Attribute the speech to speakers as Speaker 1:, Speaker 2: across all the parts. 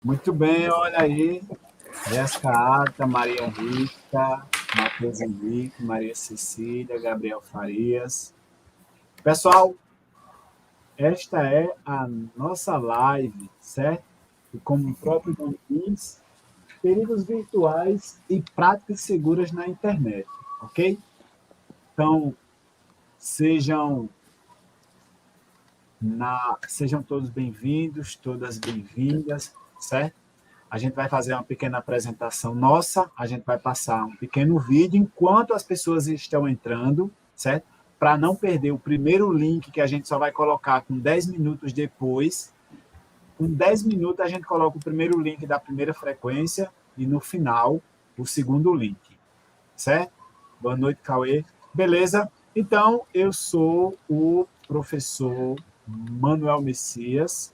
Speaker 1: Muito bem, olha aí. Jéssica Ata, Maria Rita, Matheus Henrique, Maria Cecília, Gabriel Farias. Pessoal, esta é a nossa live, certo? E como o próprio nome diz, perigos virtuais e práticas seguras na internet, ok? Então, sejam, sejam todos bem-vindos, todas bem-vindas, certo? A gente vai fazer uma pequena apresentação nossa, a gente vai passar um pequeno vídeo enquanto as pessoas estão entrando, certo? Para não perder o primeiro link que a gente só vai colocar com 10 minutos depois. Com 10 minutos a gente coloca o primeiro link da primeira frequência e no final o segundo link, certo? Boa noite, Cauê. Beleza? Então, eu sou o professor Manuel Messias,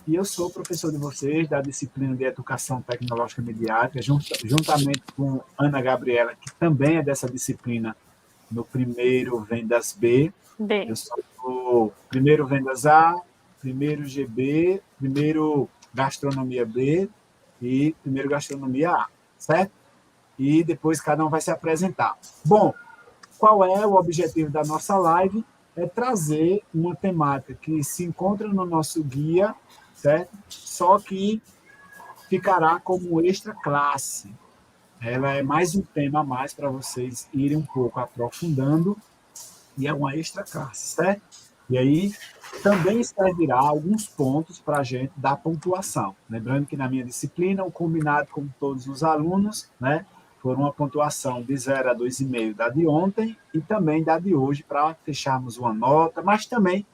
Speaker 1: e eu sou professor de vocês da disciplina de Educação Tecnológica Midiática, juntamente com Ana Gabriela, que também é dessa disciplina no primeiro Vendas B. Eu sou o primeiro Vendas A, primeiro GB, primeiro Gastronomia B e primeiro Gastronomia A, certo? E depois cada um vai se apresentar. Bom, qual é o objetivo da nossa live? É trazer uma temática que se encontra no nosso guia, certo? Só que ficará como extra classe. Ela é mais um tema a mais para vocês irem um pouco aprofundando, e é uma extra classe, certo? E aí também servirá alguns pontos para a gente dar pontuação. Lembrando que na minha disciplina, o combinado com todos os alunos, né, foram uma pontuação de 0 a 2,5 da de ontem e também da de hoje, para fecharmos uma nota, mas também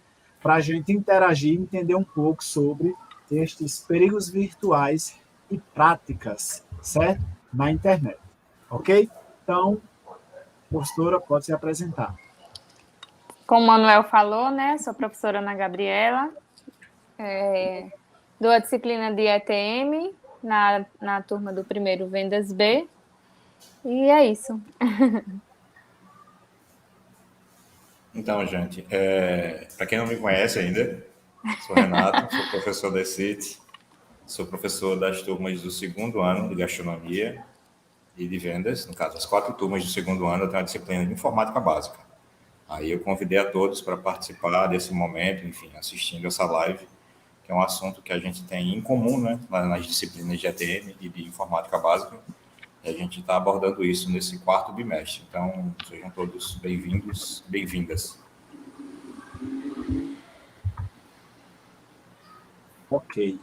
Speaker 1: para a gente interagir e entender um pouco sobre estes perigos virtuais e práticas, certo? Na internet. Ok? Então, professora, pode se apresentar.
Speaker 2: Como o Manuel falou, né? Sou professora Ana Gabriela, dou a disciplina de ETM na turma do primeiro Vendas B, e é isso.
Speaker 3: Então, gente, para quem não me conhece ainda, sou Renato, sou professor da CIT, sou professor das turmas do segundo ano de Gastronomia e de Vendas, no caso, as 4 turmas do segundo ano, eu tenho a disciplina de Informática Básica. Aí eu convidei a todos para participar desse momento, enfim, assistindo essa live, que é um assunto que a gente tem em comum, né, nas disciplinas de ATM e de Informática Básica, e a gente está abordando isso nesse 4º bimestre. Então, sejam todos bem-vindos, bem-vindas.
Speaker 1: Ok.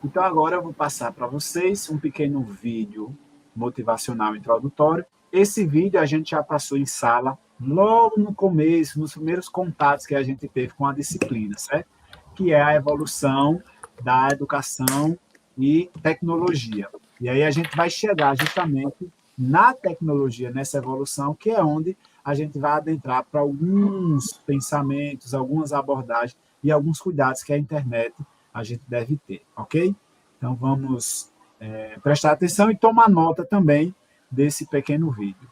Speaker 1: Então, agora eu vou passar para vocês um pequeno vídeo motivacional introdutório. Esse vídeo a gente já passou em sala logo no começo, nos primeiros contatos que a gente teve com a disciplina, certo? Que é a evolução da educação e tecnologia. E aí a gente vai chegar justamente na tecnologia, nessa evolução, que é onde a gente vai adentrar para alguns pensamentos, algumas abordagens e alguns cuidados que a internet a gente deve ter, ok? Então vamos prestar atenção e tomar nota também desse pequeno vídeo.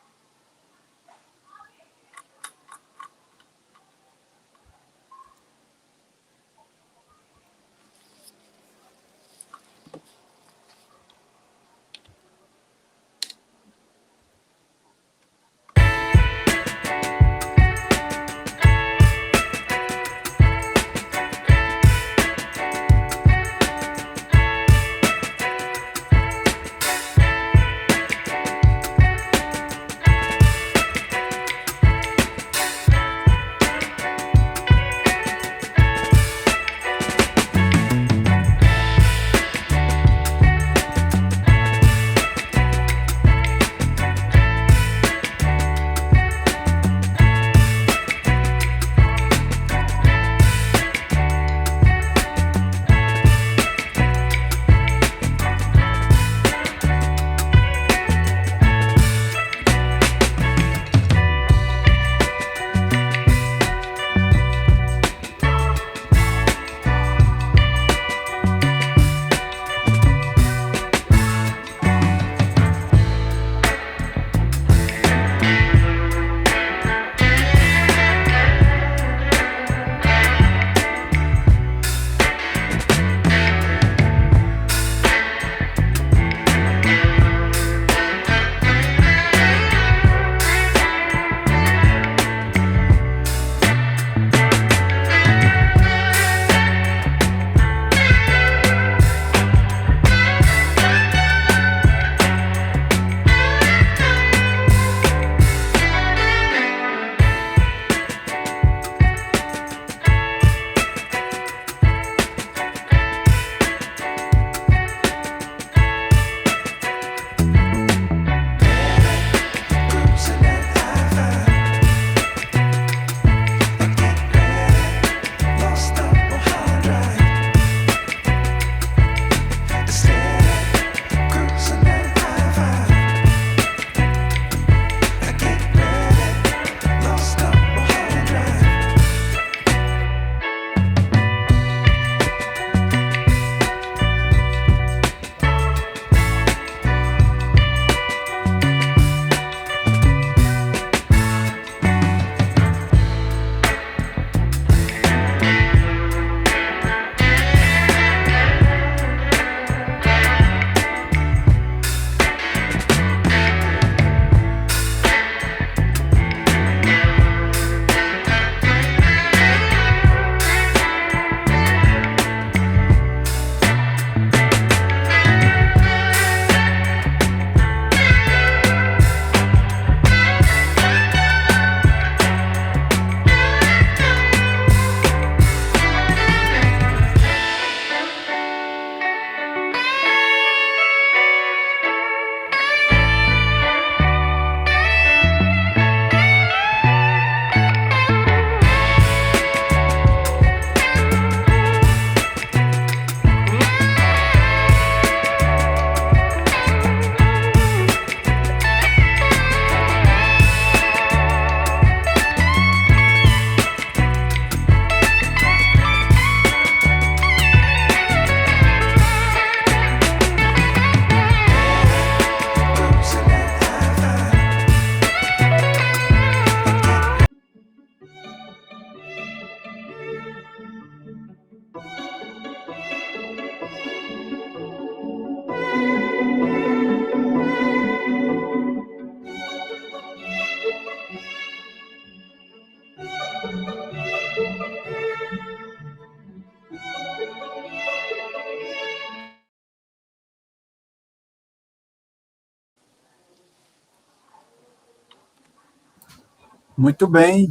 Speaker 1: Muito bem.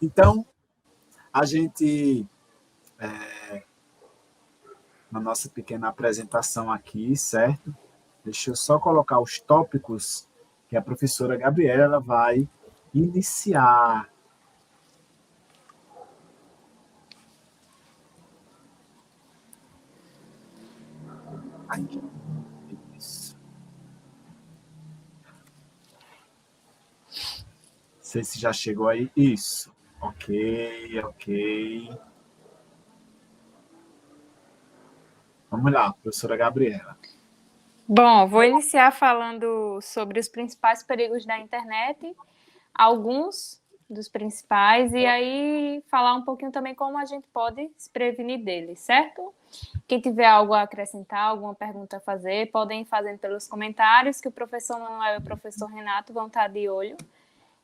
Speaker 1: Então, a gente, na nossa pequena apresentação aqui, certo? Deixa eu só colocar os tópicos que a professora Gabriela ela vai iniciar. Aqui. Isso. Não sei se já chegou aí. Isso. Ok. Vamos lá, professora Gabriela.
Speaker 2: Bom, vou iniciar falando sobre os principais perigos da internet, alguns dos principais, e aí falar um pouquinho também como a gente pode se prevenir deles, certo? Quem tiver algo a acrescentar, alguma pergunta a fazer, podem ir fazendo pelos comentários, que o professor Manuel e o professor Renato vão estar de olho,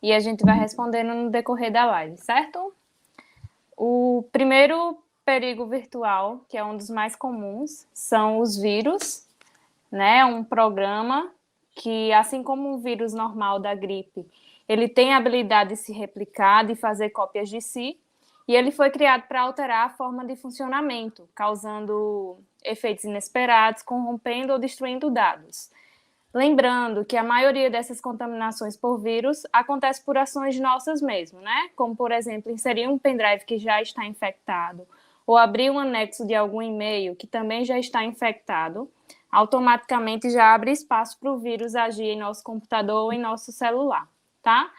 Speaker 2: e a gente vai respondendo no decorrer da live, certo? O primeiro perigo virtual, que é um dos mais comuns, são os vírus, né? Um programa que, assim como um vírus normal da gripe, ele tem a habilidade de se replicar, de fazer cópias de si, e ele foi criado para alterar a forma de funcionamento, causando efeitos inesperados, corrompendo ou destruindo dados. Lembrando que a maioria dessas contaminações por vírus acontece por ações nossas mesmo, né? Como, por exemplo, inserir um pendrive que já está infectado, ou abrir um anexo de algum e-mail que também já está infectado, automaticamente já abre espaço para o vírus agir em nosso computador ou em nosso celular, tá?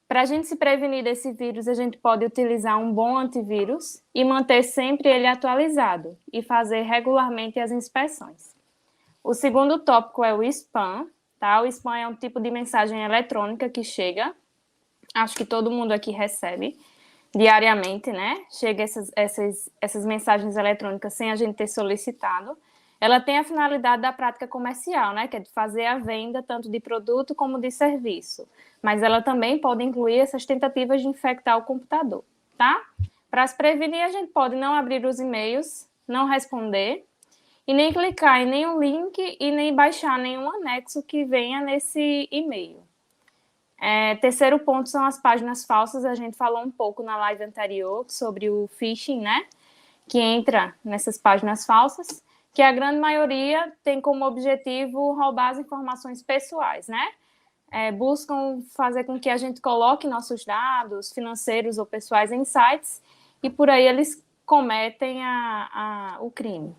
Speaker 2: Para a gente se prevenir desse vírus, a gente pode utilizar um bom antivírus e manter sempre ele atualizado e fazer regularmente as inspeções. O segundo tópico é o spam, tá? O spam é um tipo de mensagem eletrônica que chega, acho que todo mundo aqui recebe diariamente, né? Chega essas mensagens eletrônicas sem a gente ter solicitado. Ela tem a finalidade da prática comercial, né? Que é de fazer a venda tanto de produto como de serviço. Mas ela também pode incluir essas tentativas de infectar o computador, tá? Para se prevenir, a gente pode não abrir os e-mails, não responder, e nem clicar em nenhum link e nem baixar nenhum anexo que venha nesse e-mail. Terceiro ponto são as páginas falsas. A gente falou um pouco na live anterior sobre o phishing, né? Que entra nessas páginas falsas, que a grande maioria tem como objetivo roubar as informações pessoais, né? Buscam fazer com que a gente coloque nossos dados financeiros ou pessoais em sites e por aí eles cometem o crime.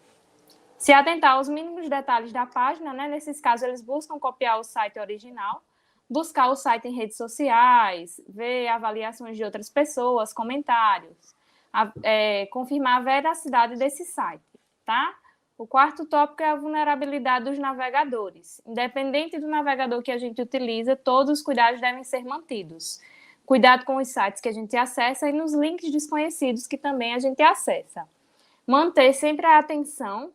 Speaker 2: Se atentar aos mínimos detalhes da página, né? Nesses casos, eles buscam copiar o site original, buscar o site em redes sociais, ver avaliações de outras pessoas, comentários, confirmar a veracidade desse site, tá? O quarto tópico é a vulnerabilidade dos navegadores. Independente do navegador que a gente utiliza, todos os cuidados devem ser mantidos. Cuidado com os sites que a gente acessa e nos links desconhecidos que também a gente acessa. Manter sempre a atenção,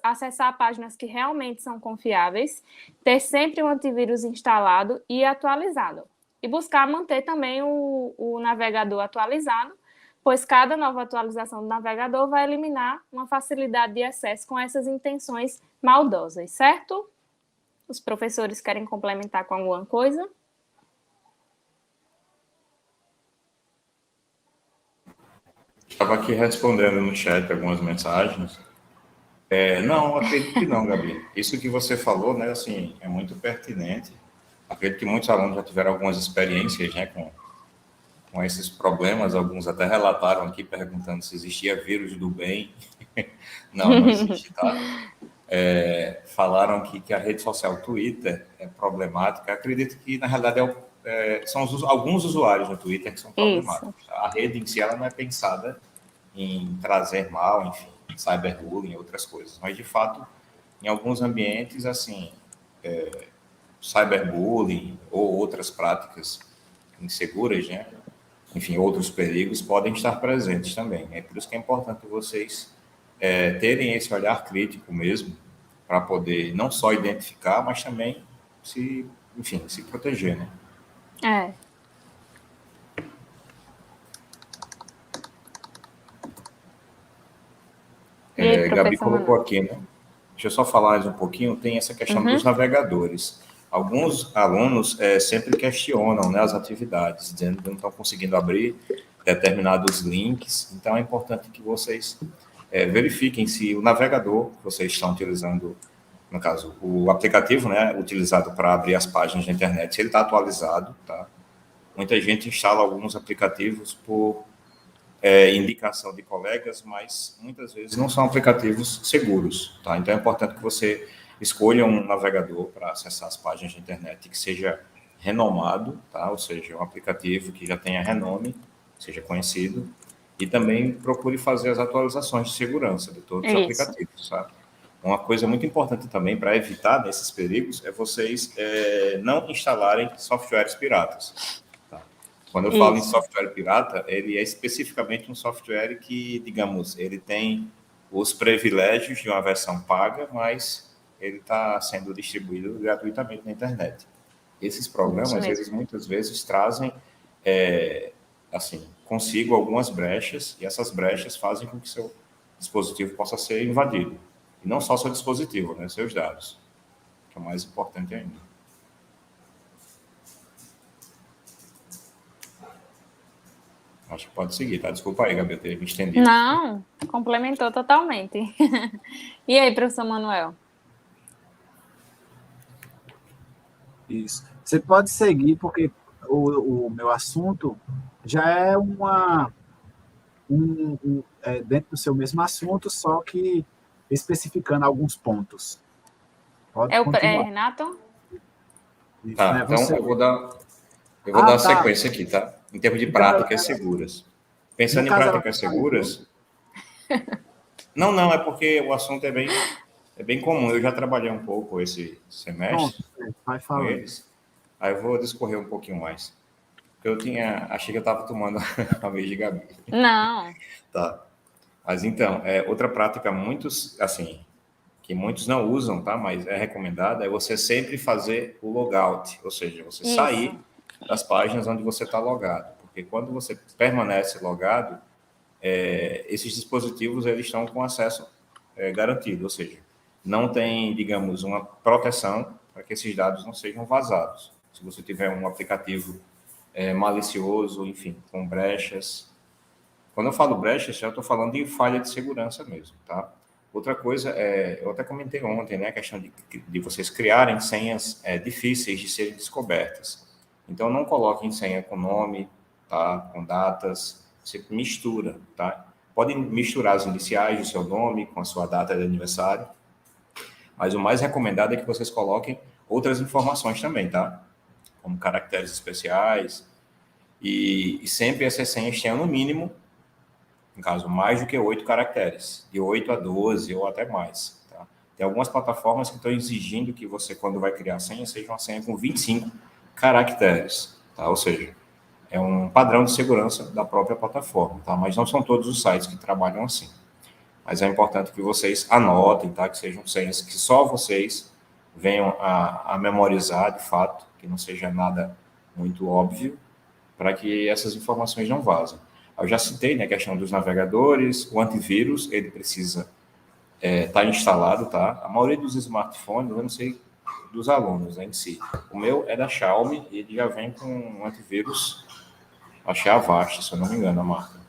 Speaker 2: acessar páginas que realmente são confiáveis, ter sempre o antivírus instalado e atualizado. E buscar manter também o navegador atualizado, pois cada nova atualização do navegador vai eliminar uma facilidade de acesso com essas intenções maldosas, certo? Os professores querem complementar com alguma coisa?
Speaker 3: Estava aqui respondendo no chat algumas mensagens. Não, acredito que não, Gabi. Isso que você falou, né, assim, é muito pertinente. Acredito que muitos alunos já tiveram algumas experiências, né, com esses problemas. Alguns até relataram aqui, perguntando se existia vírus do bem. Não existe, tá? Falaram que a rede social Twitter é problemática. Acredito que, na realidade, são alguns usuários no Twitter que são problemáticos.
Speaker 2: Isso.
Speaker 3: A rede em si ela não é pensada em trazer mal, enfim, cyberbullying e outras coisas. Mas, de fato, em alguns ambientes, assim, cyberbullying ou outras práticas inseguras, né? Enfim, outros perigos podem estar presentes também. É por isso que é importante vocês terem esse olhar crítico mesmo, para poder não só identificar, mas também se proteger, né?
Speaker 2: E aí,
Speaker 3: Gabi
Speaker 2: professor
Speaker 3: colocou
Speaker 2: Manuel?
Speaker 3: aqui, né? Deixa eu só falar mais um pouquinho. Tem essa questão dos navegadores. alguns alunos sempre questionam, né, as atividades, dizendo que não estão conseguindo abrir determinados links. Então, é importante que vocês verifiquem se o navegador que vocês estão utilizando, no caso, o aplicativo, né, utilizado para abrir as páginas da internet, se ele está atualizado, tá? Muita gente instala alguns aplicativos por indicação de colegas, mas muitas vezes não são aplicativos seguros, tá? Então é importante que você escolha um navegador para acessar as páginas de internet que seja renomado, tá? Ou seja, um aplicativo que já tenha renome, seja conhecido, e também procure fazer as atualizações de segurança de todos os
Speaker 2: Isso.
Speaker 3: aplicativos, sabe? Uma coisa muito importante também para evitar esses perigos é vocês não instalarem softwares piratas. Tá? Quando eu falo em software pirata, ele é especificamente um software que, digamos, ele tem os privilégios de uma versão paga, mas ele está sendo distribuído gratuitamente na internet. Esses programas, eles muitas vezes trazem, assim, consigo algumas brechas, e essas brechas fazem com que seu dispositivo possa ser invadido. E não só seu dispositivo, né, seus dados, que é o mais importante ainda. Acho que pode seguir, tá? Desculpa aí, Gabi, eu ter me estendido.
Speaker 2: Não, complementou totalmente. E aí, professor Manuel?
Speaker 1: Isso. Você pode seguir, porque o meu assunto já é dentro do seu mesmo assunto, só que especificando alguns pontos. Pode continuar.
Speaker 2: Renato?
Speaker 1: Isso,
Speaker 3: Tá,
Speaker 1: né?
Speaker 3: então
Speaker 1: Você...
Speaker 3: eu vou dar
Speaker 1: tá.
Speaker 3: sequência aqui, tá? Em termos de
Speaker 1: Então,
Speaker 3: práticas seguras. Pensando em práticas seguras... Não, é porque o assunto é bem comum. Eu já trabalhei um pouco esse semestre
Speaker 1: vai
Speaker 3: com eles. Aí eu vou discorrer um pouquinho mais. Porque achei que eu estava tomando a vez de Gabi.
Speaker 2: Não.
Speaker 3: Tá. Mas então, outra prática assim, que muitos não usam, tá? Mas é recomendada, é você sempre fazer o logout, ou seja, você sair das páginas onde você está logado. Porque quando você permanece logado, esses dispositivos eles estão com acesso garantido, ou seja, não tem, digamos, uma proteção para que esses dados não sejam vazados. Se você tiver um aplicativo malicioso, enfim, com brechas. Quando eu falo brechas, já estou falando de falha de segurança mesmo, tá? Outra coisa, eu até comentei ontem, né, a questão de vocês criarem senhas difíceis de serem descobertas. Então, não coloquem senha com nome, tá, com datas, você mistura, tá? Podem misturar as iniciais do seu nome com a sua data de aniversário, mas o mais recomendado é que vocês coloquem outras informações também, tá? Como caracteres especiais, e sempre essas senhas tenham no mínimo, no caso, mais do que 8 caracteres, de 8 a 12 ou até mais. Tá? Tem algumas plataformas que estão exigindo que você, quando vai criar a senha, seja uma senha com 25 caracteres, tá? Ou seja, é um padrão de segurança da própria plataforma, tá? Mas não são todos os sites que trabalham assim. Mas é importante que vocês anotem, tá? Que sejam senhas que só vocês venham a memorizar, de fato, que não seja nada muito óbvio, para que essas informações não vazem. Eu já citei, né, a questão dos navegadores, o antivírus, ele precisa estar instalado, tá? A maioria dos smartphones, eu não sei dos alunos, né, em si. O meu é da Xiaomi e ele já vem com um antivírus, acho que é a Avast, se eu não me engano, a marca.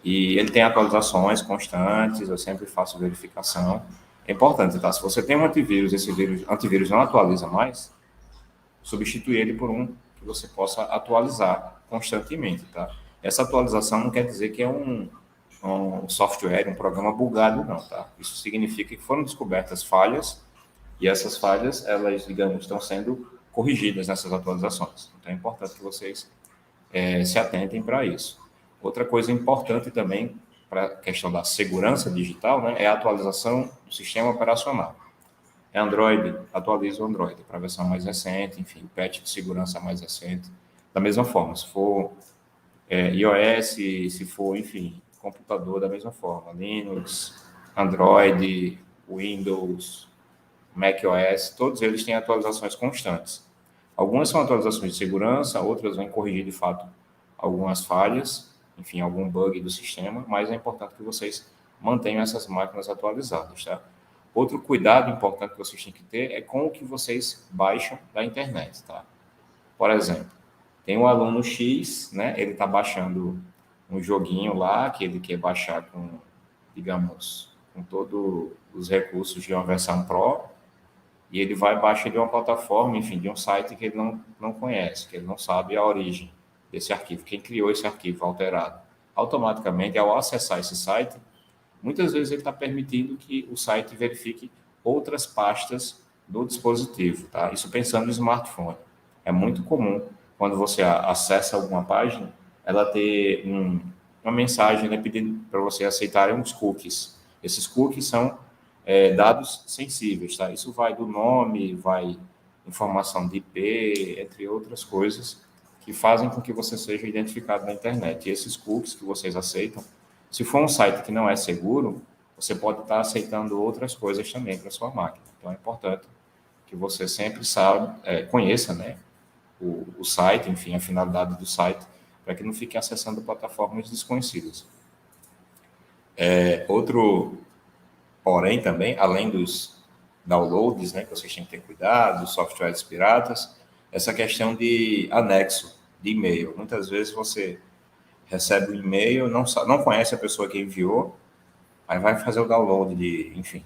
Speaker 3: E ele tem atualizações constantes, eu sempre faço verificação. É importante, tá? Se você tem um antivírus, esse antivírus não atualiza mais, substitui ele por um que você possa atualizar constantemente, tá? Essa atualização não quer dizer que é um software, um programa bugado, não, tá? Isso significa que foram descobertas falhas e essas falhas, elas, digamos, estão sendo corrigidas nessas atualizações. Então, é importante que vocês se atentem para isso. Outra coisa importante também para a questão da segurança digital, né, é a atualização do sistema operacional. É Android, atualiza o Android para a versão mais recente, enfim, patch de segurança mais recente. Da mesma forma, se for iOS, se for, enfim, computador, da mesma forma. Linux, Android, Windows, macOS, todos eles têm atualizações constantes. Algumas são atualizações de segurança, outras vão corrigir, de fato, algumas falhas, enfim, algum bug do sistema, mas é importante que vocês mantenham essas máquinas atualizadas, tá? Outro cuidado importante que vocês têm que ter é com o que vocês baixam da internet, tá? Por exemplo, tem um aluno X, né? Ele está baixando um joguinho lá que ele quer baixar com, digamos, com todos os recursos de uma versão Pro, e ele vai baixar de uma plataforma, enfim, de um site que ele não conhece, que ele não sabe a origem desse arquivo, quem criou esse arquivo alterado. Automaticamente, ao acessar esse site, muitas vezes ele está permitindo que o site verifique outras pastas do dispositivo, tá? Isso pensando no smartphone. É muito comum, quando você acessa alguma página, ela ter uma mensagem, né, pedindo para você aceitar uns cookies. Esses cookies são dados sensíveis, tá? Isso vai do nome, vai informação de IP, entre outras coisas, que fazem com que você seja identificado na internet. E esses cookies que vocês aceitam, se for um site que não é seguro, você pode estar aceitando outras coisas também para sua máquina. Então, é importante que você sempre conheça, né, o site, enfim, a finalidade do site, para que não fique acessando plataformas desconhecidas. Outro porém também, além dos downloads, né, que vocês têm que ter cuidado, dos softwares piratas, essa questão de anexo de e-mail. Muitas vezes você recebe um e-mail, não conhece a pessoa que enviou, aí vai fazer o download de, enfim,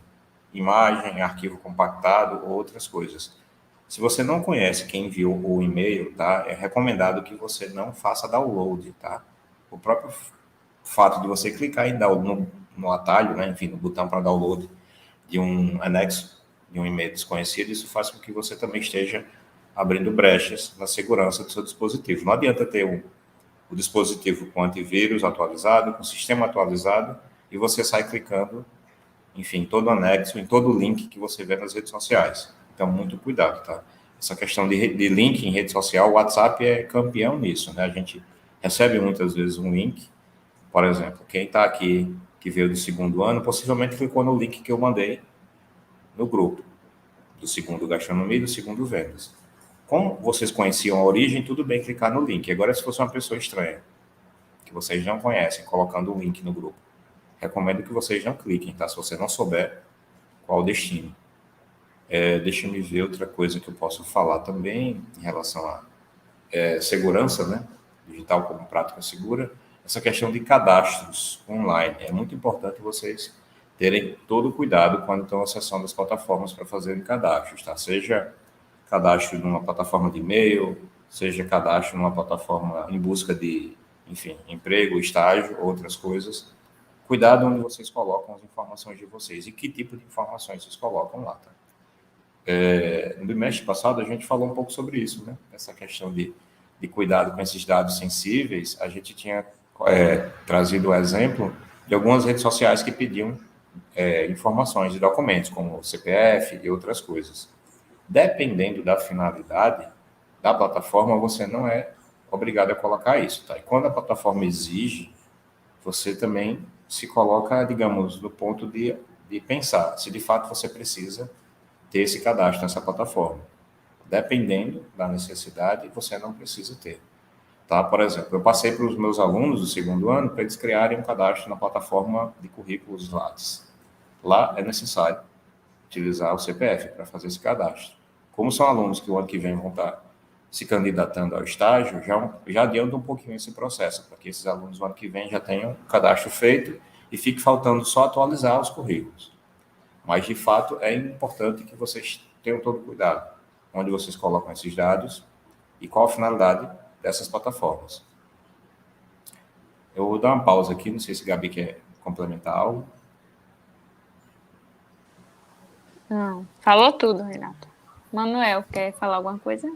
Speaker 3: imagem, arquivo compactado ou outras coisas. Se você não conhece quem enviou o e-mail, tá, é recomendado que você não faça download, tá? O próprio fato de você clicar em download no atalho, né, enfim, no botão para download de um anexo, de um e-mail desconhecido, isso faz com que você também esteja abrindo brechas na segurança do seu dispositivo. Não adianta ter o dispositivo com antivírus atualizado, com sistema atualizado, e você sai clicando, enfim, todo anexo, em todo link que você vê nas redes sociais. Então, muito cuidado, tá? Essa questão de link em rede social, o WhatsApp é campeão nisso, né? A gente recebe muitas vezes um link, por exemplo, quem está aqui, que veio do segundo ano, possivelmente clicou no link que eu mandei no grupo, do segundo gastronomia e do segundo vendas. Como vocês conheciam a origem, tudo bem clicar no link. Agora, se fosse uma pessoa estranha, que vocês não conhecem, colocando o link no grupo, recomendo que vocês não cliquem, tá? Se você não souber qual o destino. Deixa eu ver outra coisa que eu posso falar também em relação a segurança, né? Digital como prática segura. Essa questão de cadastros online. É muito importante vocês terem todo o cuidado quando estão acessando as plataformas para fazerem cadastros, tá? Seja cadastro numa plataforma de e-mail, seja cadastro numa plataforma em busca de, enfim, emprego, estágio, outras coisas. Cuidado onde vocês colocam as informações de vocês e que tipo de informações vocês colocam lá, tá? No bimestre passado, a gente falou um pouco sobre isso, né? Essa questão de cuidado com esses dados sensíveis. A gente tinha trazido o exemplo de algumas redes sociais que pediam informações de documentos, como CPF e outras coisas. Dependendo da finalidade da plataforma, você não é obrigado a colocar isso, tá? E quando a plataforma exige, você também se coloca, digamos, no ponto de pensar se de fato você precisa ter esse cadastro nessa plataforma. Dependendo da necessidade, você não precisa ter. Tá? Por exemplo, eu passei para os meus alunos do segundo ano para eles criarem um cadastro na plataforma de currículos Lattes. Lá é necessário utilizar o CPF para fazer esse cadastro. Como são alunos que o ano que vem vão estar se candidatando ao estágio, já adianta um pouquinho esse processo, para que esses alunos o ano que vem já tenham o cadastro feito e fique faltando só atualizar os currículos. Mas, de fato, é importante que vocês tenham todo cuidado onde vocês colocam esses dados e qual a finalidade dessas plataformas. Eu vou dar uma pausa aqui, não sei se a Gabi quer complementar algo.
Speaker 2: Não, falou tudo, Renato. Manuel, quer falar alguma coisa?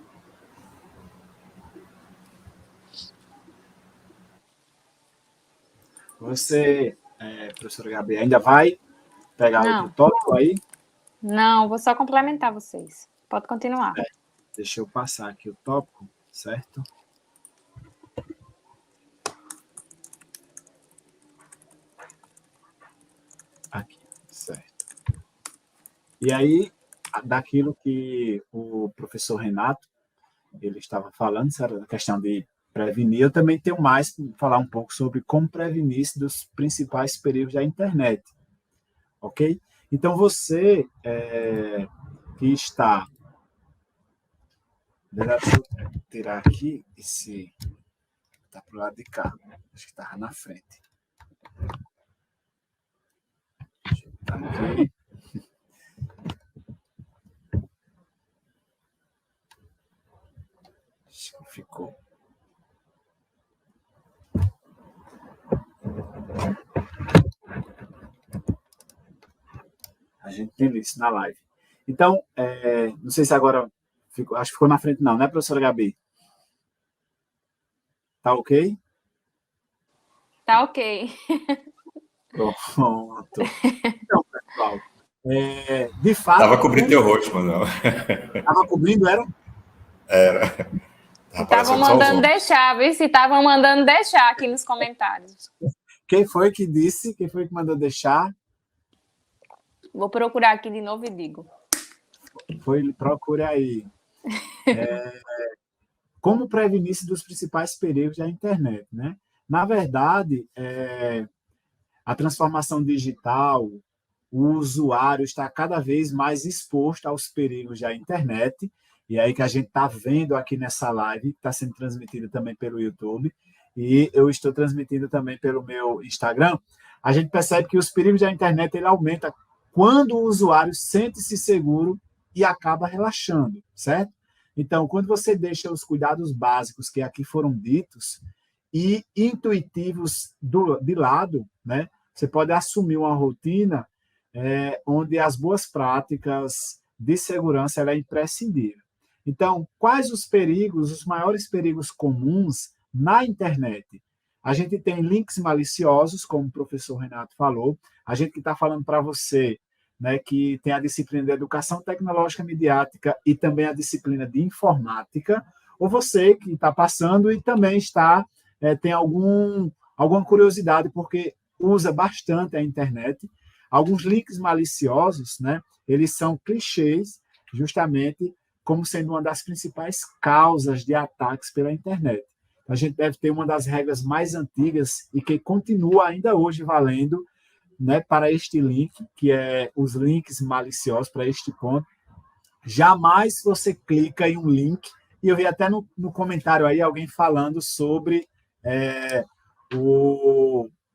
Speaker 1: Você, professora Gabi, ainda vai pegar outro tópico aí?
Speaker 2: Não, vou só complementar vocês. Pode continuar.
Speaker 1: Deixa eu passar aqui o tópico, certo? Aqui, certo. E aí, daquilo que o professor Renato ele estava falando, a questão de prevenir, eu também tenho mais para falar um pouco sobre como prevenir-se dos principais perigos da internet, ok? Então, você que está... Deixa eu tirar aqui esse... Está para o lado de cá. Acho que estava na frente. Tá aqui. Acho que ficou. A gente tem isso na live. Então, não sei se agora... acho que ficou na frente, não, né, professora Gabi? Tá ok?
Speaker 2: Tá ok.
Speaker 1: Pronto. Então, pessoal, de fato...
Speaker 3: Tava cobrindo teu rosto, Manuel.
Speaker 1: Estava cobrindo, era?
Speaker 3: Era.
Speaker 2: Estavam mandando deixar, viu? Se estavam mandando deixar aqui nos comentários.
Speaker 1: Quem foi que disse? Quem foi que mandou deixar?
Speaker 2: Vou procurar aqui de novo e digo.
Speaker 1: Procure aí. Como prevenir-se dos principais perigos da internet, né? Na verdade, a transformação digital, o usuário está cada vez mais exposto aos perigos da internet, e aí que a gente está vendo aqui nessa live, que está sendo transmitida também pelo YouTube, e eu estou transmitindo também pelo meu Instagram. A gente percebe que os perigos da internet ele aumenta quando o usuário sente-se seguro e acaba relaxando, certo? Então, quando você deixa os cuidados básicos que aqui foram ditos e intuitivos de lado, né, você pode assumir uma rotina onde as boas práticas de segurança ela é imprescindível. Então, quais os perigos, os maiores perigos comuns na internet? A gente tem links maliciosos, como o professor Renato falou, a gente que está falando para você, né, que tem a disciplina de Educação Tecnológica Midiática e também a disciplina de Informática, ou você que está passando e também tem alguma curiosidade, porque usa bastante a internet. Alguns links maliciosos, né, eles são clichês, justamente como sendo uma das principais causas de ataques pela internet. A gente deve ter uma das regras mais antigas e que continua ainda hoje valendo, né, para este link, que é os links maliciosos, para este ponto. Jamais você clica em um link, e eu vi até no comentário aí alguém falando sobre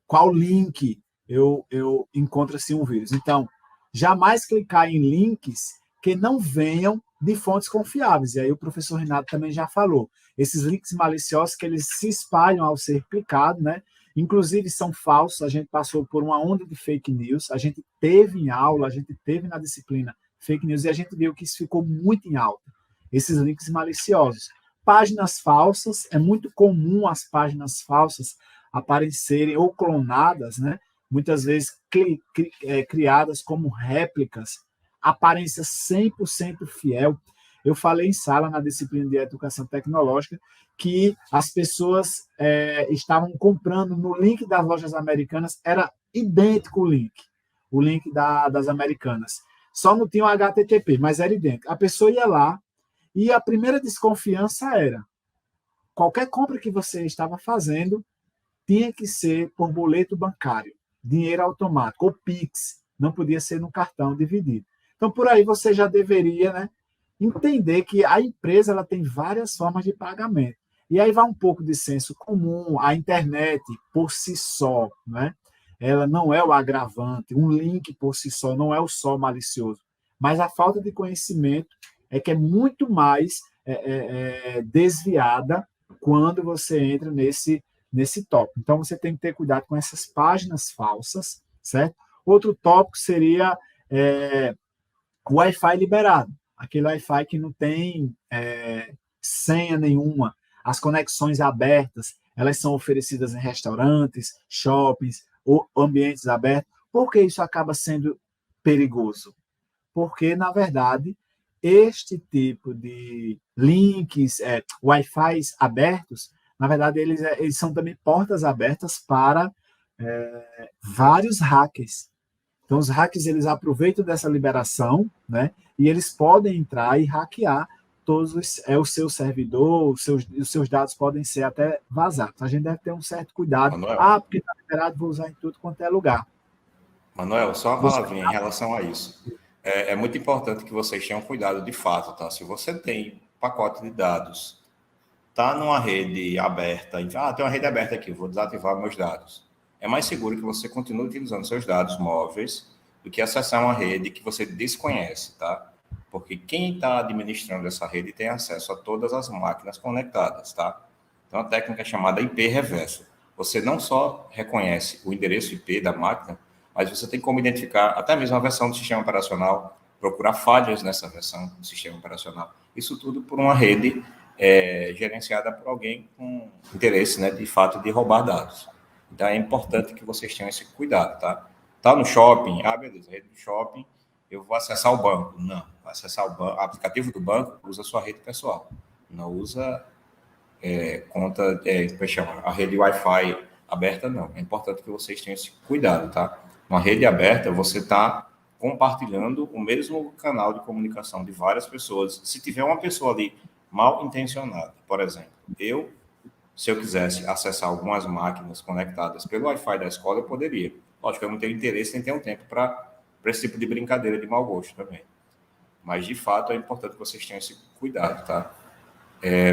Speaker 1: qual link eu encontro assim um vírus. Então, jamais clicar em links que não venham de fontes confiáveis. E aí o professor Renato também já falou. Esses links maliciosos que eles se espalham ao ser clicado, né? Inclusive são falsos, a gente passou por uma onda de fake news, a gente teve em aula, a gente teve na disciplina fake news, e a gente viu que isso ficou muito em alta, esses links maliciosos. Páginas falsas, é muito comum as páginas falsas aparecerem ou clonadas, né? Muitas vezes criadas como réplicas, aparência 100% fiel. Eu falei em sala, na disciplina de Educação Tecnológica, que as pessoas estavam comprando no link das lojas americanas, era idêntico o link das americanas. Só não tinha o HTTP, mas era idêntico. A pessoa ia lá e a primeira desconfiança era qualquer compra que você estava fazendo tinha que ser por boleto bancário, dinheiro automático, ou Pix, não podia ser no cartão dividido. Então, por aí você já deveria, né, entender que a empresa ela tem várias formas de pagamento. E aí vai um pouco de senso comum, a internet por si só, né? Ela não é o agravante, um link por si só não é o só malicioso, mas a falta de conhecimento é que é muito mais desviada quando você entra nesse tópico. Então, você tem que ter cuidado com essas páginas falsas, certo? Outro tópico seria o Wi-Fi liberado, aquele Wi-Fi que não tem senha nenhuma, as conexões abertas, elas são oferecidas em restaurantes, shoppings, ou ambientes abertos. Por que isso acaba sendo perigoso? Porque, na verdade, este tipo de links, Wi-Fi abertos, na verdade, eles são também portas abertas para vários hackers. Então, os hackers eles aproveitam dessa liberação, né, e eles podem entrar e hackear todos o seu servidor, os seus dados podem ser até vazados. A gente deve ter um certo cuidado.
Speaker 3: Manuel.
Speaker 1: Porque está liberado, vou usar em tudo quanto é lugar.
Speaker 3: Manuel, só uma palavrinha em relação a isso. É muito importante que vocês tenham cuidado de fato, tá? Se você tem pacote de dados, tá numa rede aberta, tem uma rede aberta aqui, vou desativar meus dados. É mais seguro que você continue utilizando seus dados móveis do que acessar uma rede que você desconhece, tá? Porque quem está administrando essa rede tem acesso a todas as máquinas conectadas, tá? Então, a técnica é chamada IP reversa. Você não só reconhece o endereço IP da máquina, mas você tem como identificar até mesmo a versão do sistema operacional, procurar falhas nessa versão do sistema operacional. Isso tudo por uma rede gerenciada por alguém com interesse, né, de fato, de roubar dados. Então, é importante que vocês tenham esse cuidado, tá? Tá no shopping, beleza, rede do shopping, eu vou acessar o banco. Não, acessar o aplicativo do banco, usa a sua rede pessoal. Não usa conta, como chama? A rede Wi-Fi aberta, não. É importante que vocês tenham esse cuidado, tá? Uma rede aberta, você está compartilhando o mesmo canal de comunicação de várias pessoas. Se tiver uma pessoa ali mal intencionada, por exemplo, se eu quisesse acessar algumas máquinas conectadas pelo Wi-Fi da escola, eu poderia. Lógico que eu não tenho interesse nem tenho tempo para esse tipo de brincadeira de mau gosto também. Mas, de fato, é importante que vocês tenham esse cuidado, tá?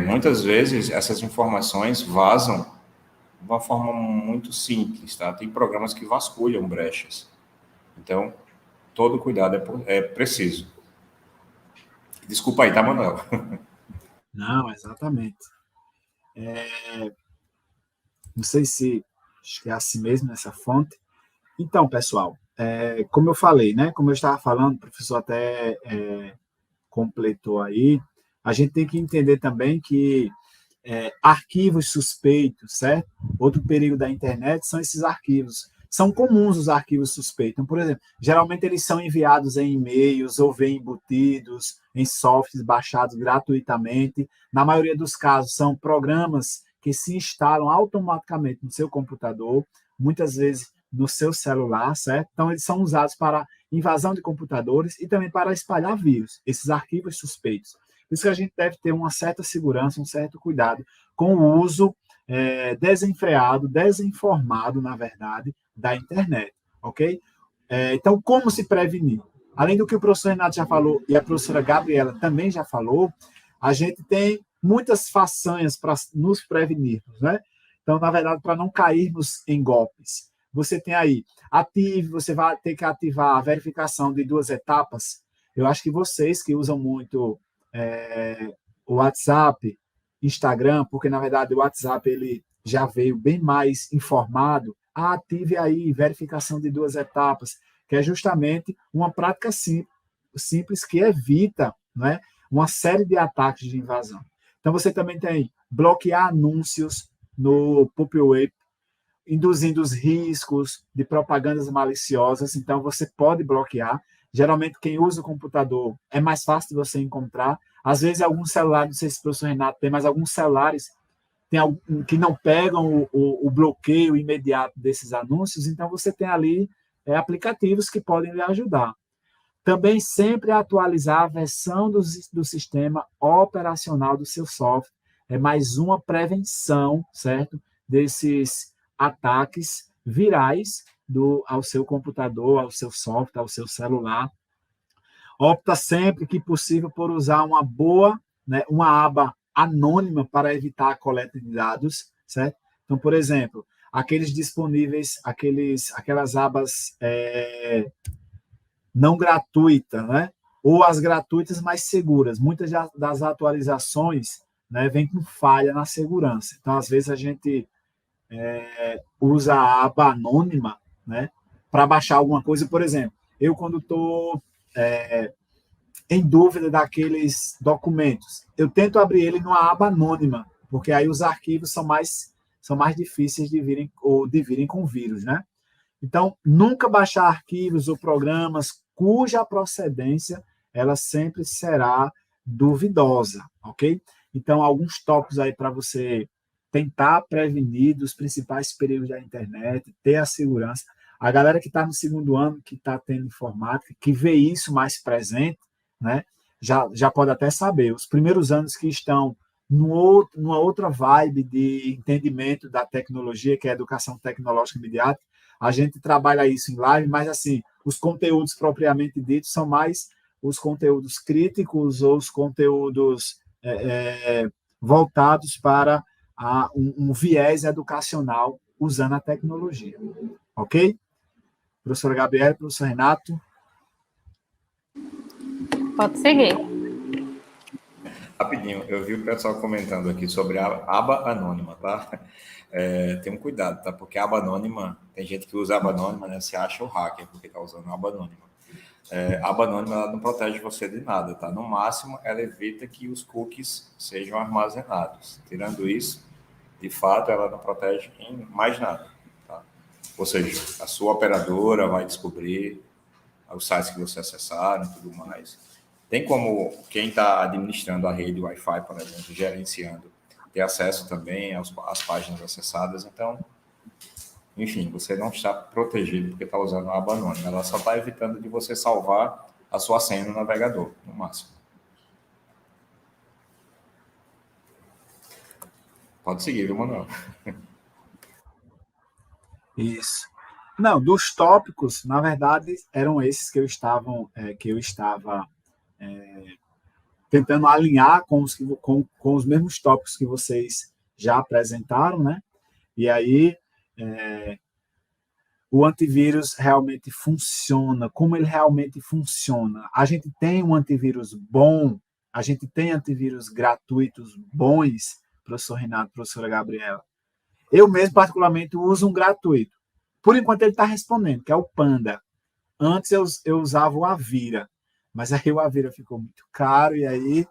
Speaker 3: Muitas vezes, essas informações vazam de uma forma muito simples, tá? Tem programas que vasculham brechas. Então, todo cuidado é preciso. Desculpa aí, tá, Manuel?
Speaker 1: Não, exatamente. Não sei se acho que é assim mesmo nessa fonte. Então, pessoal, como eu falei, né? Como eu estava falando, o professor até completou aí, a gente tem que entender também que arquivos suspeitos, certo? Outro perigo da internet são esses arquivos. São comuns os arquivos suspeitos. Então, por exemplo, geralmente eles são enviados em e-mails ou vêm embutidos em softwares baixados gratuitamente. Na maioria dos casos, são programas que se instalam automaticamente no seu computador, muitas vezes no seu celular, certo? Então, eles são usados para invasão de computadores e também para espalhar vírus, esses arquivos suspeitos. Por isso que a gente deve ter uma certa segurança, um certo cuidado com o uso desenfreado, desinformado, na verdade, da internet, ok? Então, como se prevenir? Além do que o professor Renato já falou e a professora Gabriela também já falou, a gente tem muitas façanhas para nos prevenirmos, né? Então, na verdade, para não cairmos em golpes. Você tem aí, você vai ter que ativar a verificação de 2 etapas. Eu acho que vocês que usam muito o WhatsApp, Instagram, porque, na verdade, o WhatsApp ele já veio bem mais informado, ative aí verificação de 2 etapas, que é justamente uma prática simples que evita, né, uma série de ataques de invasão. Então, você também tem bloquear anúncios no PUP-Web, induzindo os riscos de propagandas maliciosas. Então, você pode bloquear. Geralmente, quem usa o computador é mais fácil de você encontrar. Às vezes, alguns celulares, não sei se o professor Renato tem, mas alguns celulares que não pegam o bloqueio imediato desses anúncios. Então, você tem ali aplicativos que podem lhe ajudar. Também sempre atualizar a versão do sistema operacional do seu software. É mais uma prevenção, certo? Desses ataques virais ao seu computador, ao seu software, ao seu celular. Opta sempre que possível por usar uma aba anônima para evitar a coleta de dados, certo? Então, por exemplo, aqueles disponíveis, aquelas abas não gratuitas, né? Ou as gratuitas mais seguras. Muitas das atualizações, né, vêm com falha na segurança. Então, às vezes, a gente usa a aba anônima, né, para baixar alguma coisa. Por exemplo, eu quando estou em dúvida daqueles documentos, eu tento abrir ele numa aba anônima, porque aí os arquivos são mais difíceis de virem com vírus, né? Então, nunca baixar arquivos ou programas cuja procedência ela sempre será duvidosa, ok? Então, alguns tópicos aí para você tentar prevenir dos principais perigos da internet, ter a segurança. A galera que está no 2º ano, que está tendo informática, que vê isso mais presente, né, já pode até saber. Os primeiros anos que estão numa outra vibe de entendimento da tecnologia, que é a educação tecnológica imediata, A gente trabalha isso em live, mas assim, os conteúdos propriamente ditos são mais os conteúdos críticos ou os conteúdos voltados para um viés educacional usando a tecnologia. Ok? Professor Gabriel, professor Renato.
Speaker 2: Pode seguir.
Speaker 3: Rapidinho, eu vi o pessoal comentando aqui sobre a aba anônima, tá? Tem um cuidado, tá? Porque a aba anônima, tem gente que usa a aba anônima, né? Se acha o hacker porque está usando a aba anônima. A aba anônima ela não protege você de nada, tá? No máximo, ela evita que os cookies sejam armazenados. Tirando isso, de fato, ela não protege em mais nada, tá? Ou seja, a sua operadora vai descobrir os sites que você acessaram e tudo mais. Tem como quem está administrando a rede Wi-Fi, por exemplo, gerenciando, ter acesso também às páginas acessadas. Então, enfim, você não está protegido porque está usando a aba anônima. Ela só está evitando de você salvar a sua senha no navegador, no máximo. Pode seguir, viu, Manuel?
Speaker 1: Isso. Não, dos tópicos, na verdade, eram esses que eu estava tentando alinhar com os mesmos tópicos que vocês já apresentaram, né? E aí, o antivírus realmente funciona, como ele realmente funciona. A gente tem um antivírus bom, a gente tem antivírus gratuitos bons, professor Renato, professora Gabriela. Eu mesmo, particularmente, uso um gratuito. Por enquanto, ele está respondendo, que é o Panda. Antes eu usava o Avira, mas aí o Avira ficou muito caro, e aí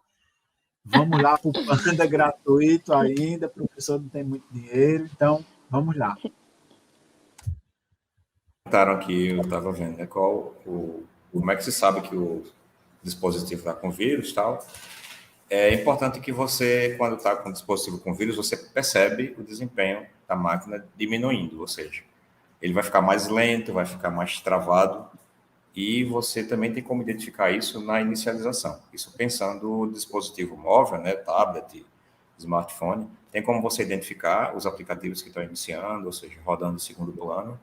Speaker 1: vamos lá para o Panda gratuito ainda, o professor não tem muito dinheiro, então vamos lá.
Speaker 3: Comentaram aqui, eu estava vendo, né, como é que se sabe que o dispositivo está com vírus e tal. É importante que você, quando está com o dispositivo com vírus, você percebe o desempenho da máquina diminuindo, ou seja, ele vai ficar mais lento, vai ficar mais travado, e você também tem como identificar isso na inicialização. Isso pensando no dispositivo móvel, né, tablet, smartphone, tem como você identificar os aplicativos que estão iniciando, ou seja, rodando em segundo plano.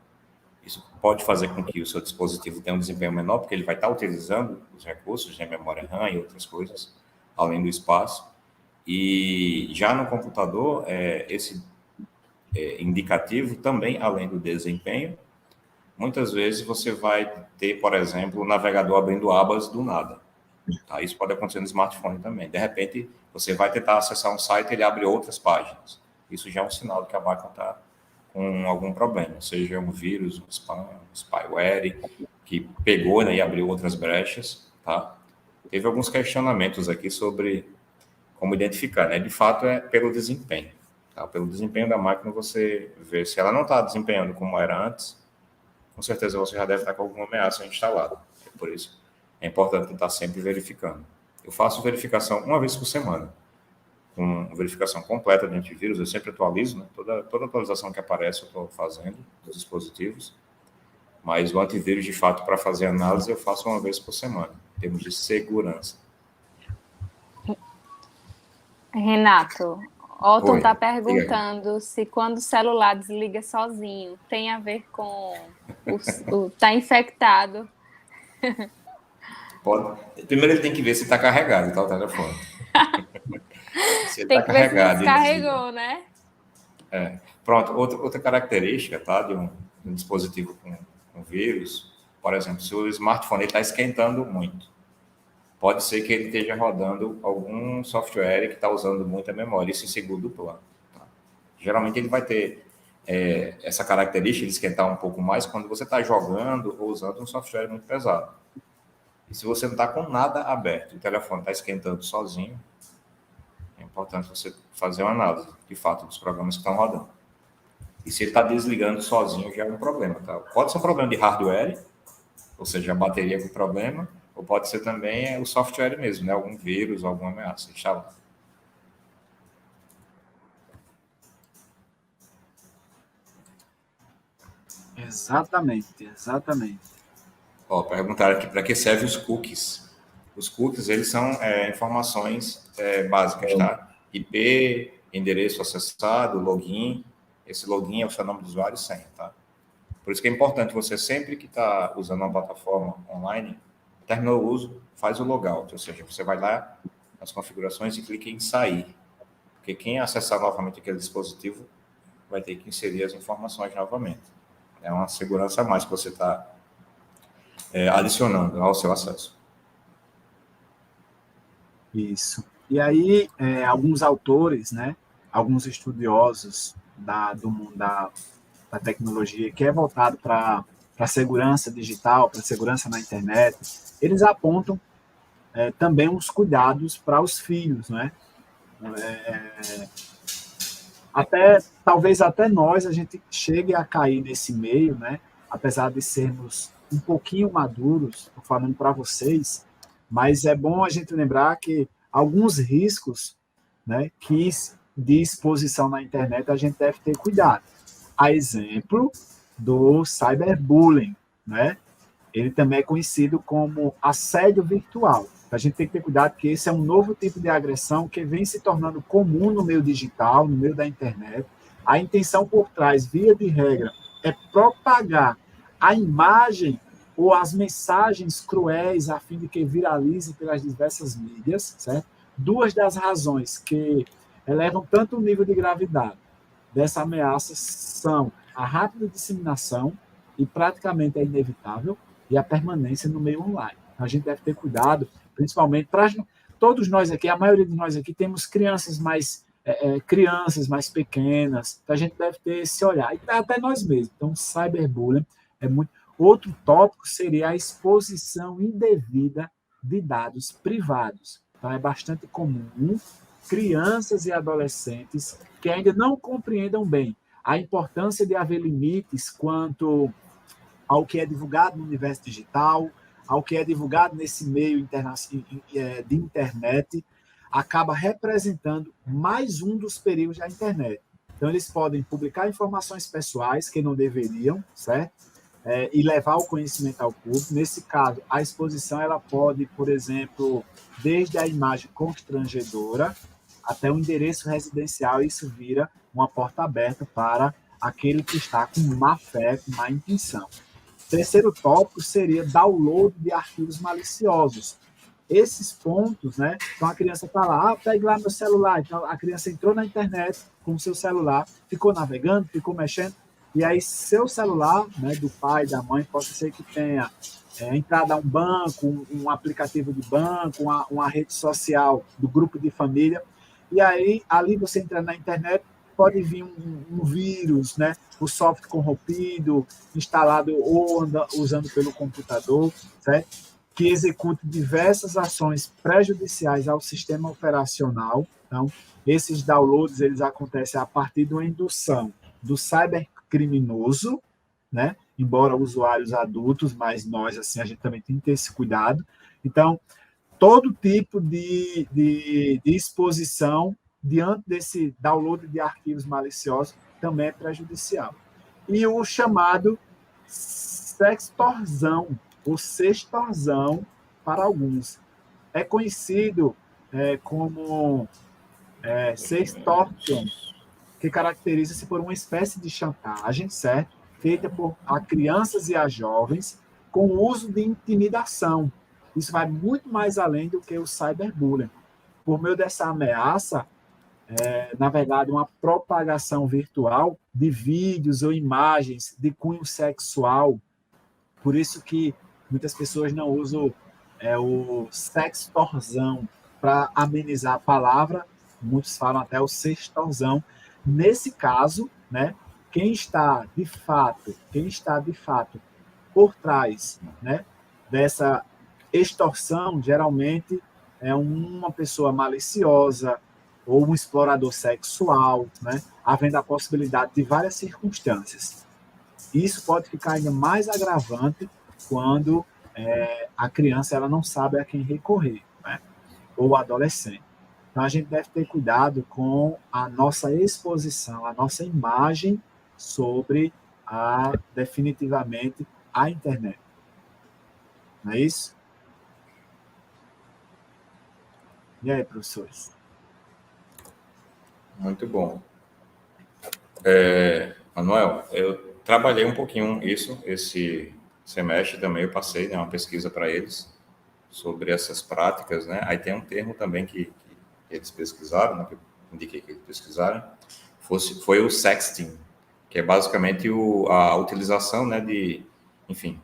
Speaker 3: Isso pode fazer com que o seu dispositivo tenha um desempenho menor, porque ele vai estar utilizando os recursos de memória RAM e outras coisas, além do espaço. E já no computador, esse indicativo também, além do desempenho, muitas vezes você vai ter, por exemplo, o navegador abrindo abas do nada. Tá? Isso pode acontecer no smartphone também. De repente, você vai tentar acessar um site e ele abre outras páginas. Isso já é um sinal de que a máquina está com algum problema, seja um vírus, um spam, um spyware, que pegou, né, e abriu outras brechas. Tá? Teve alguns questionamentos aqui sobre como identificar. Né? De fato, é pelo desempenho. Tá? Pelo desempenho da máquina, você vê se ela não está desempenhando como era antes, com certeza você já deve estar com alguma ameaça instalada. Por isso, é importante estar sempre verificando. Eu faço verificação uma vez por semana, com verificação completa de antivírus, eu sempre atualizo, né? Toda atualização que aparece eu estou fazendo dos dispositivos, mas o antivírus, de fato, para fazer análise, eu faço uma vez por semana, em termos de segurança.
Speaker 2: Renato, Otton está
Speaker 3: Oi,
Speaker 2: perguntando se quando o celular desliga sozinho, tem a ver com o tá infectado.
Speaker 3: Primeiro ele tem que ver se está carregado, tá, o telefone. Se ele
Speaker 2: Tem
Speaker 3: está
Speaker 2: que ver se
Speaker 3: carregado,
Speaker 2: descarregou, né?
Speaker 3: Pronto, outra característica, tá, de um dispositivo com vírus, por exemplo, se o smartphone está esquentando muito, pode ser que ele esteja rodando algum software que está usando muita memória, isso em segundo plano. Tá? Geralmente ele vai ter essa característica de esquentar um pouco mais quando você está jogando ou usando um software muito pesado. E se você não está com nada aberto, o telefone está esquentando sozinho, é importante você fazer uma análise, de fato, dos programas que estão rodando. E se ele está desligando sozinho, já é um problema. Tá? Pode ser um problema de hardware, ou seja, a bateria com problema, ou pode ser também o software mesmo, né? Algum vírus, alguma ameaça instalada.
Speaker 1: Exatamente.
Speaker 3: Ó, perguntaram aqui para que servem os cookies. Os cookies, eles são informações básicas, tá? IP, endereço acessado, login. Esse login é o seu nome do usuário e senha, tá? Por isso que é importante você, sempre que está usando uma plataforma online, terminou o uso, faz o logout, ou seja, você vai lá nas configurações e clica em sair. Porque quem acessar novamente aquele dispositivo vai ter que inserir as informações novamente. É uma segurança a mais que você está adicionando ao seu acesso.
Speaker 1: Isso. E aí, alguns autores, né, alguns estudiosos do mundo da tecnologia, que é voltado para a segurança digital, para a segurança na internet, eles apontam também uns cuidados para os filhos, né? Talvez até nós a gente chegue a cair nesse meio, né? Apesar de sermos um pouquinho maduros, estou falando para vocês, mas é bom a gente lembrar que alguns riscos, né, de exposição na internet a gente deve ter cuidado. A exemplo do cyberbullying, né? Ele também é conhecido como assédio virtual. A gente tem que ter cuidado que esse é um novo tipo de agressão que vem se tornando comum no meio digital, no meio da internet. A intenção por trás, via de regra, é propagar a imagem ou as mensagens cruéis a fim de que viralize pelas diversas mídias, certo? Duas das razões que elevam tanto o nível de gravidade dessa ameaça são a rápida disseminação, e praticamente é inevitável, e a permanência no meio online. A gente deve ter cuidado, principalmente para todos nós aqui, a maioria de nós aqui temos crianças mais pequenas, então a gente deve ter esse olhar, e até nós mesmos. Então, cyberbullying é muito. Outro tópico seria a exposição indevida de dados privados. Então, é bastante comum crianças e adolescentes que ainda não compreendam bem a importância de haver limites quanto ao que é divulgado no universo digital, ao que é divulgado nesse meio de internet, acaba representando mais um dos perigos da internet. Então, eles podem publicar informações pessoais que não deveriam, certo? E levar ao conhecimento ao público. Nesse caso, a exposição ela pode, por exemplo, desde a imagem constrangedora até o endereço residencial, isso vira uma porta aberta para aquele que está com má fé, com má intenção. Terceiro tópico seria download de arquivos maliciosos. Esses pontos, né? Então a criança está lá, pegue lá meu celular. Então a criança entrou na internet com o seu celular, ficou navegando, ficou mexendo, e aí seu celular, né, do pai, da mãe, pode ser que tenha entrada a um banco, um aplicativo de banco, uma rede social do grupo de família, e aí ali você entra na internet, pode vir um vírus, né? O software corrompido, instalado ou usando pelo computador, certo? Que execute diversas ações prejudiciais ao sistema operacional. Então, esses downloads eles acontecem a partir de uma indução do cybercriminoso, né? Embora usuários adultos, mas nós, assim, a gente também tem que ter esse cuidado. Então, todo tipo de exposição diante desse download de arquivos maliciosos também é prejudicial. E o chamado sextorzão, ou sextorzão para alguns. É conhecido como sextortion, que caracteriza-se por uma espécie de chantagem, certo? Feita a crianças e a jovens com o uso de intimidação. Isso vai muito mais além do que o cyberbullying. Por meio dessa ameaça, na verdade, uma propagação virtual de vídeos ou imagens de cunho sexual. Por isso que muitas pessoas não usam o sextorzão para amenizar a palavra, muitos falam até o sextorzão. Nesse caso, né, quem está de fato por trás, né, dessa extorsão, geralmente é uma pessoa maliciosa ou um explorador sexual, né, havendo a possibilidade de várias circunstâncias. Isso pode ficar ainda mais agravante quando a criança ela não sabe a quem recorrer, né, ou o adolescente. Então, a gente deve ter cuidado com a nossa exposição, a nossa imagem sobre definitivamente, a internet. Não é isso? E aí, professores?
Speaker 3: Muito bom. Manuel, eu trabalhei um pouquinho isso, esse semestre também eu passei, né, uma pesquisa para eles sobre essas práticas, né? Aí tem um termo também que eles pesquisaram, né, que eu indiquei que eles pesquisaram, foi o sexting, que é basicamente a utilização, né, enfim,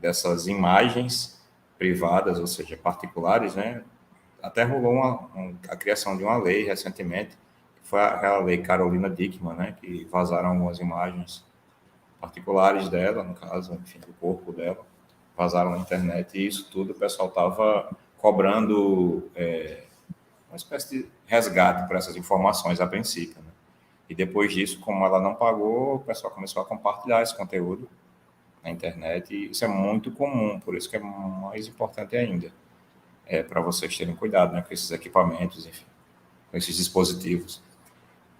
Speaker 3: dessas imagens privadas, ou seja, particulares, né? Até rolou a criação de uma lei recentemente, que foi aquela lei Carolina Dickmann, né, que vazaram algumas imagens particulares dela, no caso, enfim, do corpo dela, vazaram na internet, e isso tudo o pessoal estava cobrando uma espécie de resgate por essas informações a princípio, né? E depois disso, como ela não pagou, o pessoal começou a compartilhar esse conteúdo na internet, e isso é muito comum, por isso que é mais importante ainda, para vocês terem cuidado, né, com esses equipamentos, enfim, com esses dispositivos.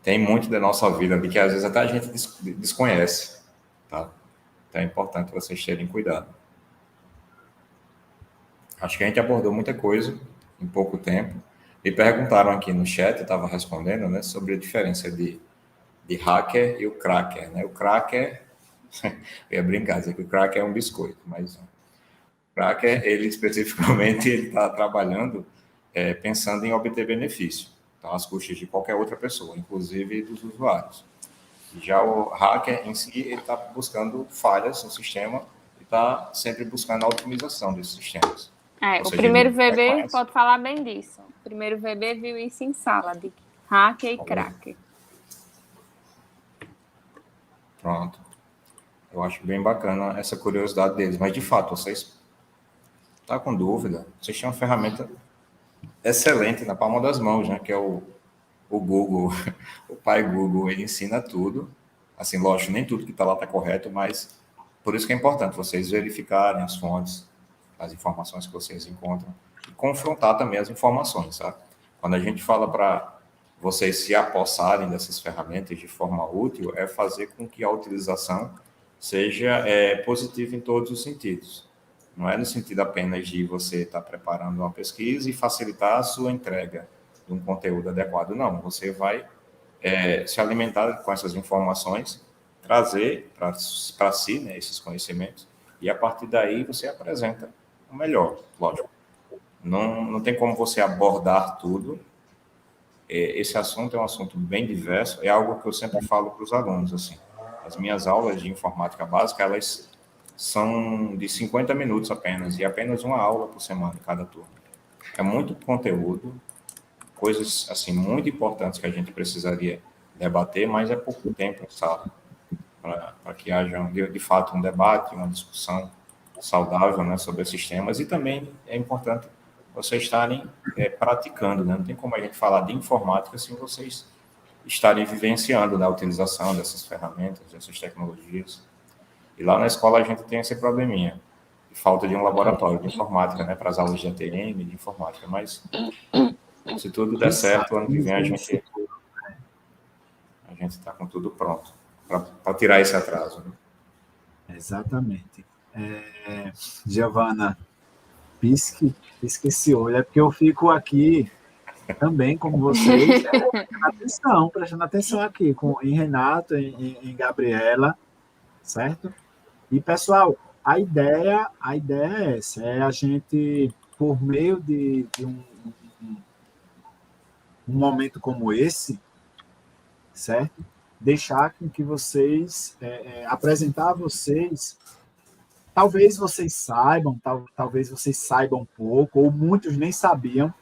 Speaker 3: Tem muito da nossa vida ali que às vezes até a gente desconhece, tá? Então é importante vocês terem cuidado. Acho que a gente abordou muita coisa em pouco tempo. Me perguntaram aqui no chat, eu estava respondendo, né, sobre a diferença de hacker e o cracker, né? O cracker, eu ia brincar, dizer que o cracker é um biscoito, mas o cracker, ele especificamente, ele está trabalhando pensando em obter benefício, então, às custas de qualquer outra pessoa, inclusive dos usuários. Já o hacker em si, ele está buscando falhas no sistema e está sempre buscando a otimização desses sistemas.
Speaker 2: O primeiro VB pode falar bem disso. O primeiro VB viu isso em sala, de hacker e cracker.
Speaker 3: Pronto. Eu acho bem bacana essa curiosidade deles. Mas, de fato, vocês estão com dúvida, vocês têm uma ferramenta excelente na palma das mãos, né? Que é o Google, o pai Google, ele ensina tudo. Assim, lógico, nem tudo que está lá está correto, mas por isso que é importante vocês verificarem as fontes, as informações que vocês encontram, e confrontar também as informações, tá? Quando a gente fala para vocês se apossarem dessas ferramentas de forma útil, é fazer com que a utilização seja positiva em todos os sentidos. Não é no sentido apenas de você estar preparando uma pesquisa e facilitar a sua entrega de um conteúdo adequado. Não, você vai se alimentar com essas informações, trazer para si, né, esses conhecimentos, e a partir daí você apresenta o melhor, lógico. Não tem como você abordar tudo. Esse assunto é um assunto bem diverso, é algo que eu sempre falo para os alunos, assim. As minhas aulas de informática básica, elas são de 50 minutos apenas, e apenas uma aula por semana, cada turma. É muito conteúdo, coisas, assim, muito importantes que a gente precisaria debater, mas é pouco tempo em sala, para que haja, de fato, um debate, uma discussão saudável, né, sobre esses temas, e também é importante vocês estarem praticando, né? Não tem como a gente falar de informática sem vocês estarem vivenciando, né, a utilização dessas ferramentas, dessas tecnologias. E lá na escola a gente tem esse probleminha, de falta de um laboratório de informática, né, para as aulas de ATM, de informática, mas se tudo der certo, ano que vem a gente está com tudo pronto para tirar esse atraso. Né?
Speaker 1: Exatamente. Giovana, pisque esse olho, é porque eu fico aqui também, como vocês, prestando atenção aqui em Renato, em Gabriela, certo? E, pessoal, a ideia é essa, é a gente, por meio de um momento como esse, certo? Deixar com que vocês, apresentar a vocês, talvez vocês saibam, talvez vocês saibam pouco, ou muitos nem sabiam,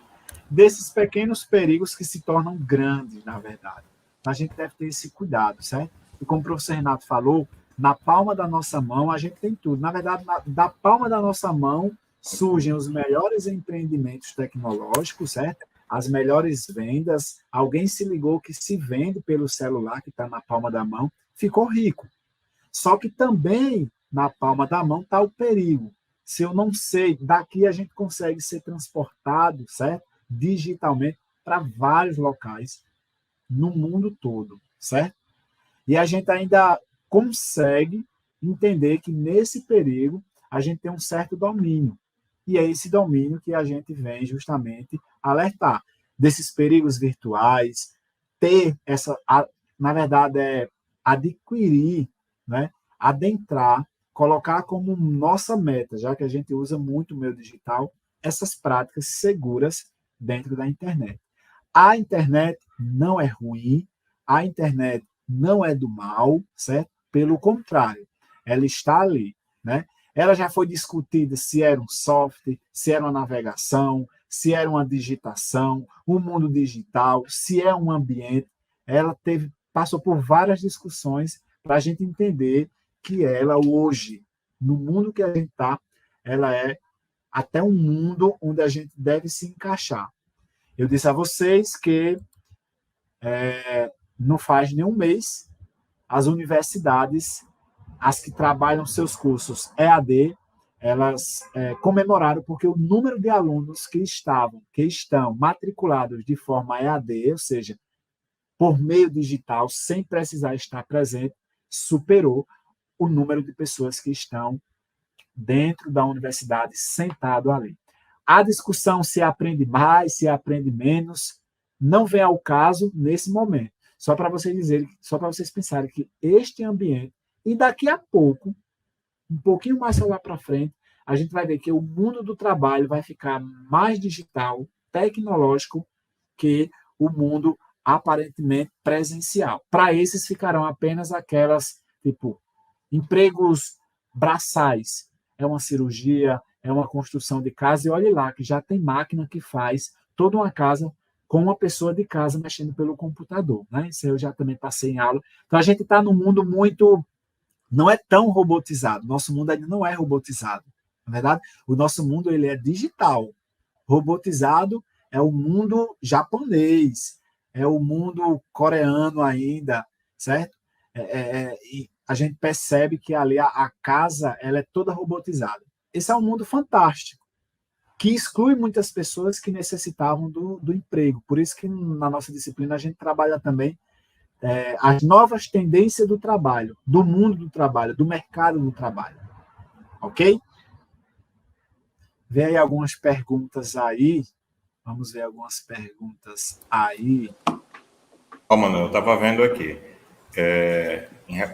Speaker 1: desses pequenos perigos que se tornam grandes, na verdade. A gente deve ter esse cuidado, certo? E como o professor Renato falou, na palma da nossa mão a gente tem tudo. Na verdade, da palma da nossa mão surgem os melhores empreendimentos tecnológicos, certo? As melhores vendas. Alguém se ligou que se vende pelo celular que está na palma da mão, ficou rico. Só que também na palma da mão está o perigo. Se eu não sei, daqui a gente consegue ser transportado, certo? Digitalmente para vários locais no mundo todo, certo? E a gente ainda consegue entender que nesse perigo a gente tem um certo domínio. E é esse domínio que a gente vem justamente alertar desses perigos virtuais, ter essa, na verdade, adquirir, né, adentrar, colocar como nossa meta, já que a gente usa muito o meio digital, essas práticas seguras dentro da internet. A internet não é ruim, a internet não é do mal, certo? Pelo contrário, ela está ali, né? Ela já foi discutida se era um software, se era uma navegação, se era uma digitação, um mundo digital, se é um ambiente. Ela passou por várias discussões para a gente entender que ela hoje, no mundo que a gente está, ela é até um mundo onde a gente deve se encaixar. Eu disse a vocês que não faz nenhum mês, as universidades, as que trabalham seus cursos EAD, elas comemoraram porque o número de alunos que estão matriculados de forma EAD, ou seja, por meio digital, sem precisar estar presente, superou o número de pessoas que estão dentro da universidade sentado ali. A discussão se aprende mais, se aprende menos, não vem ao caso nesse momento. Só para vocês dizerem, só para vocês pensarem que este ambiente, e daqui a pouco, um pouquinho mais lá para frente, a gente vai ver que o mundo do trabalho vai ficar mais digital, tecnológico, que o mundo aparentemente presencial. Para esses ficarão apenas aquelas, tipo, empregos braçais. É uma cirurgia, é uma construção de casa, e olhe lá, que já tem máquina que faz toda uma casa com uma pessoa de casa mexendo pelo computador. Né? Isso eu já também passei em aula. Então, a gente está num mundo muito... não é tão robotizado. Nosso mundo ainda não é robotizado. Na verdade, o nosso mundo ele é digital. Robotizado é o mundo japonês, é o mundo coreano ainda, certo? E a gente percebe que ali a casa ela é toda robotizada. Esse é um mundo fantástico, que exclui muitas pessoas que necessitavam do emprego. Por isso que na nossa disciplina a gente trabalha também as novas tendências do trabalho, do mundo do trabalho, do mercado do trabalho. Ok? Vê aí algumas perguntas aí. Vamos ver algumas perguntas aí.
Speaker 3: Manuel, eu estava vendo aqui.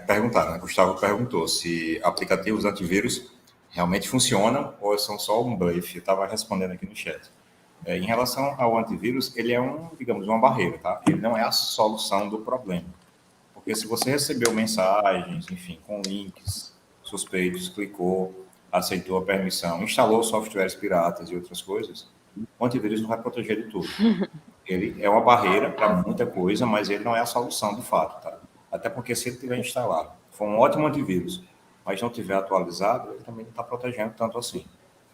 Speaker 3: Perguntaram, né? Gustavo perguntou se aplicativos antivírus realmente funcionam ou são só um bluff. Eu estava respondendo aqui no chat. Em relação ao antivírus, ele é digamos, uma barreira, tá? Ele não é a solução do problema. Porque se você recebeu mensagens, enfim, com links suspeitos, clicou, aceitou a permissão, instalou softwares piratas e outras coisas, o antivírus não vai proteger de tudo. Ele é uma barreira para muita coisa, mas ele não é a solução de fato, tá? Até porque se ele tiver instalado, for um ótimo antivírus, mas não tiver atualizado, ele também não está protegendo tanto assim.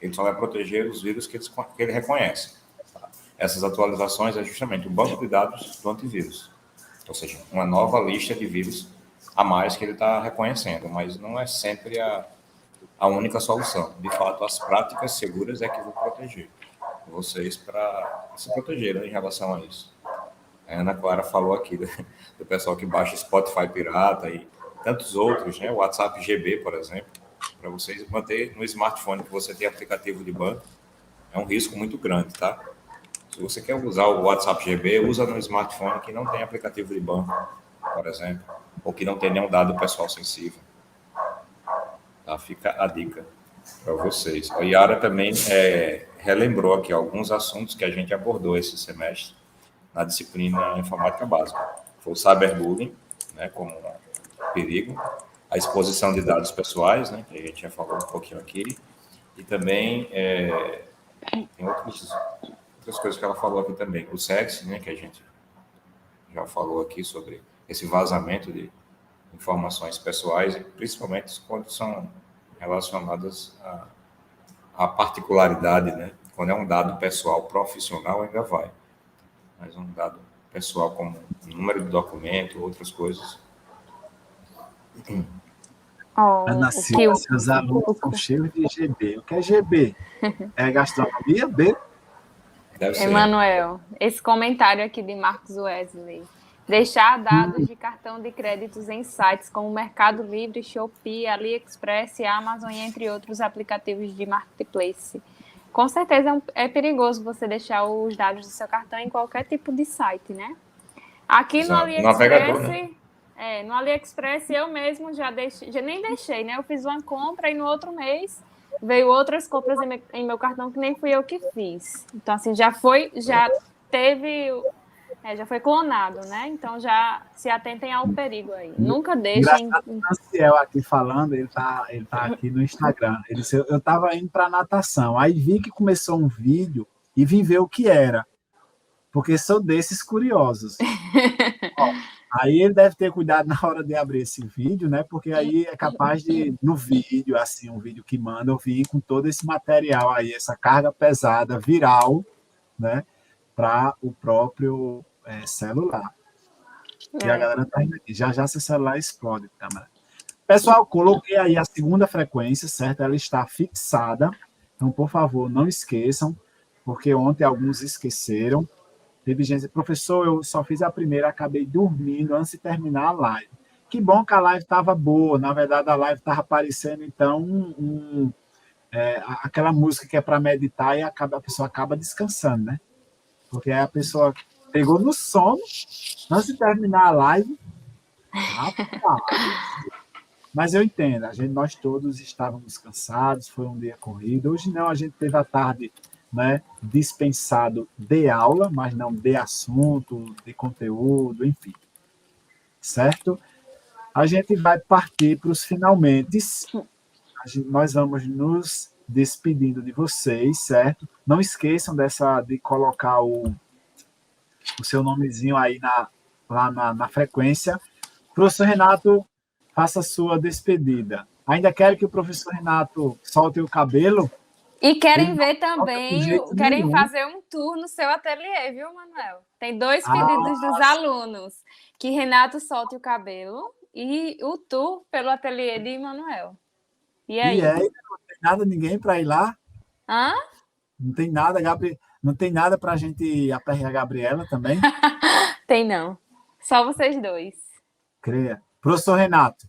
Speaker 3: Ele só vai proteger os vírus que ele reconhece. Tá? Essas atualizações é justamente o banco de dados do antivírus. Ou seja, uma nova lista de vírus a mais que ele está reconhecendo, mas não é sempre a única solução. De fato, as práticas seguras é que vão proteger vocês para se protegerem em relação a isso. A Ana Clara falou aqui do pessoal que baixa Spotify pirata e tantos outros, né? O WhatsApp GB, por exemplo, para vocês manter no smartphone que você tem aplicativo de banco, é um risco muito grande, tá? Se você quer usar o WhatsApp GB, usa no smartphone que não tem aplicativo de banco, por exemplo, ou que não tem nenhum dado pessoal sensível. Tá? Fica a dica para vocês. A Yara também relembrou aqui alguns assuntos que a gente abordou esse semestre na disciplina Informática Básica. Foi o cyberbullying, né, como perigo, a exposição de dados pessoais, né, que a gente já falou um pouquinho aqui, e também tem outras coisas que ela falou aqui também, o sexo, né, que a gente já falou aqui sobre esse vazamento de informações pessoais, principalmente quando são relacionadas à particularidade, né? Quando é um dado pessoal profissional, ainda vai. Mas um dado pessoal como número de documento, outras coisas.
Speaker 1: Ana Silva, seus alunos são cheios de GB. O que é GB? É gastronomia? B?
Speaker 3: Deve ser.
Speaker 2: Emanuel, esse comentário aqui de Marcos Wesley. Deixar dados de cartão de créditos em sites como Mercado Livre, Shopee, AliExpress, Amazon e entre outros aplicativos de marketplace. Com certeza é perigoso você deixar os dados do seu cartão em qualquer tipo de site, né? Aqui no AliExpress, né? No AliExpress eu mesmo já nem deixei, né? Eu fiz uma compra e no outro mês veio outras compras em meu cartão que nem fui eu que fiz. Então, assim, já teve, já foi clonado, né? Então já se atentem ao perigo aí. Nunca deixem.
Speaker 1: Engraçado, o Ciel aqui falando, ele tá aqui no Instagram. Ele disse, eu estava indo para natação, aí vi que começou um vídeo e vim ver o que era, porque sou desses curiosos. Ó, aí ele deve ter cuidado na hora de abrir esse vídeo, né? Porque aí é capaz de, no vídeo, assim, um vídeo que manda, eu vir com todo esse material aí, essa carga pesada, viral, né? Para o próprio celular. E a galera tá indo aqui. Já já seu celular explode, câmera. Pessoal, coloquei aí a segunda frequência, certo? Ela está fixada. Então, por favor, não esqueçam, porque ontem alguns esqueceram. Teve gente, professor, eu só fiz a primeira, acabei dormindo antes de terminar a live. Que bom que a live estava boa. Na verdade, a live estava aparecendo, então, aquela música que é para meditar e a pessoa acaba descansando, né? Porque aí a pessoa pegou no sono antes de terminar a live. Rapaz. Mas eu entendo, nós todos estávamos cansados, foi um dia corrido. Hoje não, a gente teve a tarde, né, dispensado de aula, mas não de assunto, de conteúdo, enfim. Certo? A gente vai partir para os finalmente. Nós vamos nos despedindo de vocês, certo? Não esqueçam de colocar o seu nomezinho aí lá na frequência. Professor Renato, faça a sua despedida. Ainda quero que o professor Renato solte o cabelo?
Speaker 2: E querem
Speaker 1: Ele
Speaker 2: ver
Speaker 1: não solta de
Speaker 2: também,
Speaker 1: jeito
Speaker 2: querem
Speaker 1: nenhum.
Speaker 2: fazer um tour no seu ateliê, viu, Manuel? Tem 2 pedidos dos alunos, que Renato solte o cabelo e o tour pelo ateliê de Manuel. E aí?
Speaker 1: Não tem nada, ninguém para ir lá?
Speaker 2: Hã?
Speaker 1: Não tem nada, não tem nada para a gente aperrear a Gabriela também?
Speaker 2: Tem não. Só vocês 2.
Speaker 1: Creia. Professor Renato.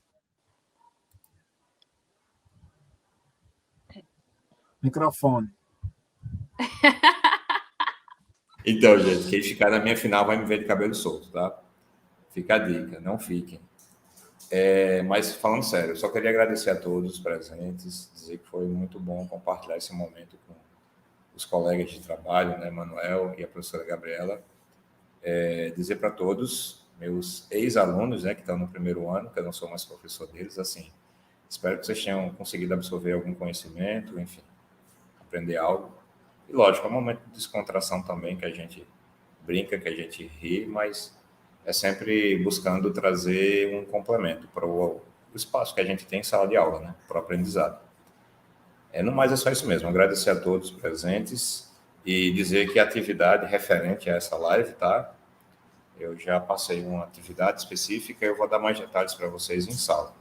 Speaker 1: Microfone.
Speaker 3: Então, gente, quem ficar na minha final vai me ver de cabelo solto, tá? Fica a dica, não fiquem. Mas falando sério, eu só queria agradecer a todos os presentes, dizer que foi muito bom compartilhar esse momento com os colegas de trabalho, né, Manuel e a professora Gabriela. Dizer para todos, meus ex-alunos, né, que estão no primeiro ano, que eu não sou mais professor deles, assim, espero que vocês tenham conseguido absorver algum conhecimento, enfim, aprender algo. E lógico, é um momento de descontração também, que a gente brinca, que a gente ri, mas é sempre buscando trazer um complemento para o espaço que a gente tem em sala de aula, né, para o aprendizado. No mais, é só isso mesmo. Agradecer a todos os presentes e dizer que a atividade referente a essa live, tá? Eu já passei uma atividade específica e eu vou dar mais detalhes para vocês em sala,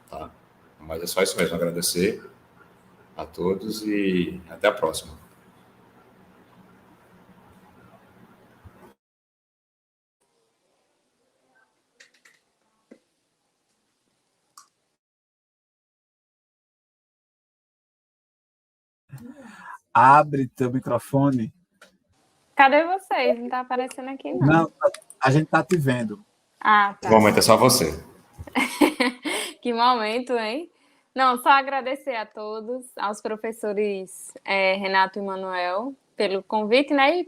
Speaker 3: tá? Mas é só isso mesmo. Agradecer a todos e até a próxima.
Speaker 1: Abre teu microfone.
Speaker 2: Cadê vocês? Não está aparecendo aqui, não.
Speaker 1: Não, a gente está te vendo.
Speaker 2: Ah, tá.
Speaker 3: Esse momento é só você.
Speaker 2: Que momento, hein? Não, só agradecer a todos, aos professores Renato e Manuel, pelo convite, né?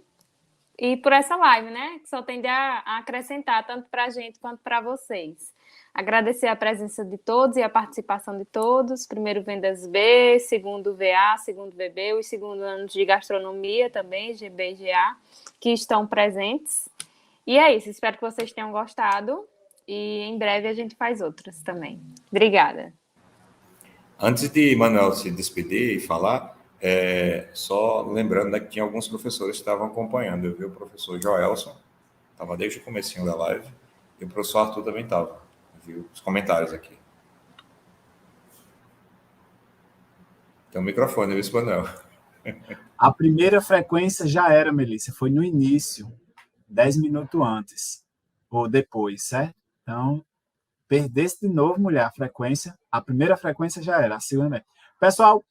Speaker 2: E por essa live, né? Que só tende a acrescentar tanto para a gente quanto para vocês. Agradecer a presença de todos e a participação de todos. Primeiro Vendas B, segundo VA, segundo VB, os segundo anos de gastronomia também, GB e GA, que estão presentes. E é isso, espero que vocês tenham gostado. E em breve a gente faz outras também. Obrigada.
Speaker 3: Antes de Manuel se despedir e falar, só lembrando, né, que tinha alguns professores que estavam acompanhando. Eu vi o professor Joelson, estava desde o comecinho da live, e o professor Arthur também estava. Viu os comentários aqui. Tem um microfone, viu, Manuel?
Speaker 1: A primeira frequência já era, Melissa, foi no início, 10 minutos antes, ou depois, certo? Então, perdesse de novo, mulher, a frequência. A primeira frequência já era, a segunda. Pessoal,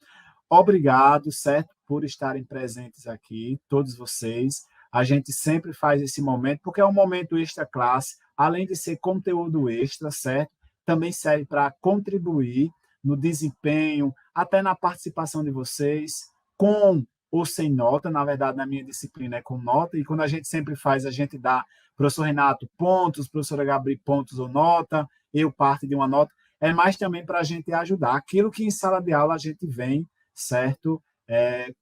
Speaker 1: obrigado, certo, por estarem presentes aqui, todos vocês. A gente sempre faz esse momento, porque é um momento extra classe. além de ser conteúdo extra, certo? Também serve para contribuir no desempenho, até na participação de vocês, com ou sem nota. Na verdade, na minha disciplina é com nota, e quando a gente sempre faz, a gente dá, professor Renato, pontos, professora Gabriel, pontos ou nota, eu parte de uma nota, é mais também para a gente ajudar. Aquilo que em sala de aula a gente vem, certo?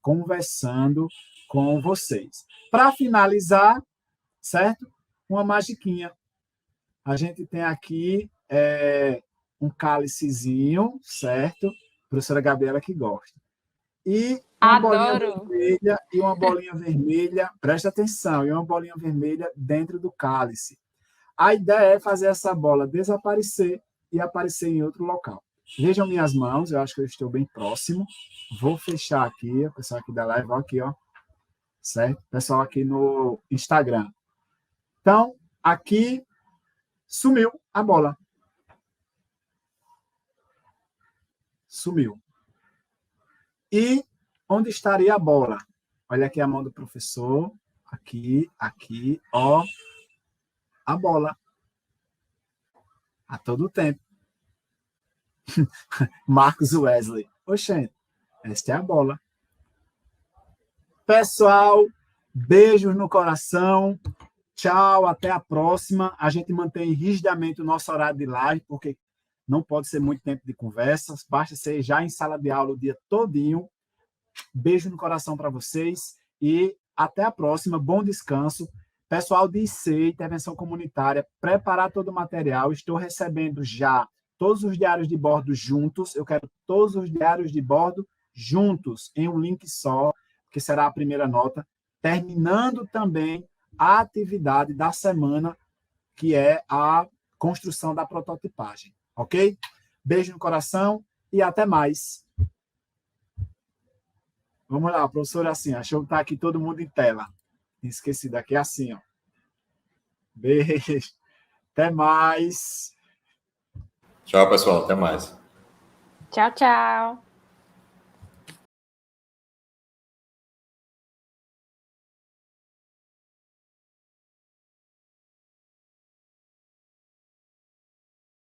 Speaker 1: Conversando com vocês. Para finalizar, certo? Uma magiquinha. A gente tem aqui um cálicezinho, certo? Professora Gabriela que gosta. E uma bolinha vermelha, presta atenção, e uma bolinha vermelha dentro do cálice. A ideia é fazer essa bola desaparecer e aparecer em outro local. Vejam minhas mãos, eu acho que eu estou bem próximo. Vou fechar aqui, o pessoal aqui da live, aqui, ó. Certo? Pessoal aqui no Instagram. Então, aqui sumiu a bola. Sumiu. E onde estaria a bola? Olha aqui a mão do professor. Aqui, ó. A bola. A todo tempo. Marcos Wesley. Oxente, esta é a bola. Pessoal, beijos no coração. Tchau, até a próxima. A gente mantém rigidamente o nosso horário de live, porque não pode ser muito tempo de conversas. Basta ser já em sala de aula o dia todinho. Beijo no coração para vocês e até a próxima. Bom descanso. Pessoal de IC, Intervenção Comunitária, preparar todo o material. Estou recebendo já todos os diários de bordo juntos. Eu quero todos os diários de bordo juntos, em um link só, que será a primeira nota. Terminando também a atividade da semana, que é a construção da prototipagem. Ok? Beijo no coração e até mais. Vamos lá, professora, assim, achou que está aqui todo mundo em tela. Esqueci daqui, assim, ó. Beijo. Até mais.
Speaker 3: Tchau, pessoal. Até mais.
Speaker 2: Tchau, tchau.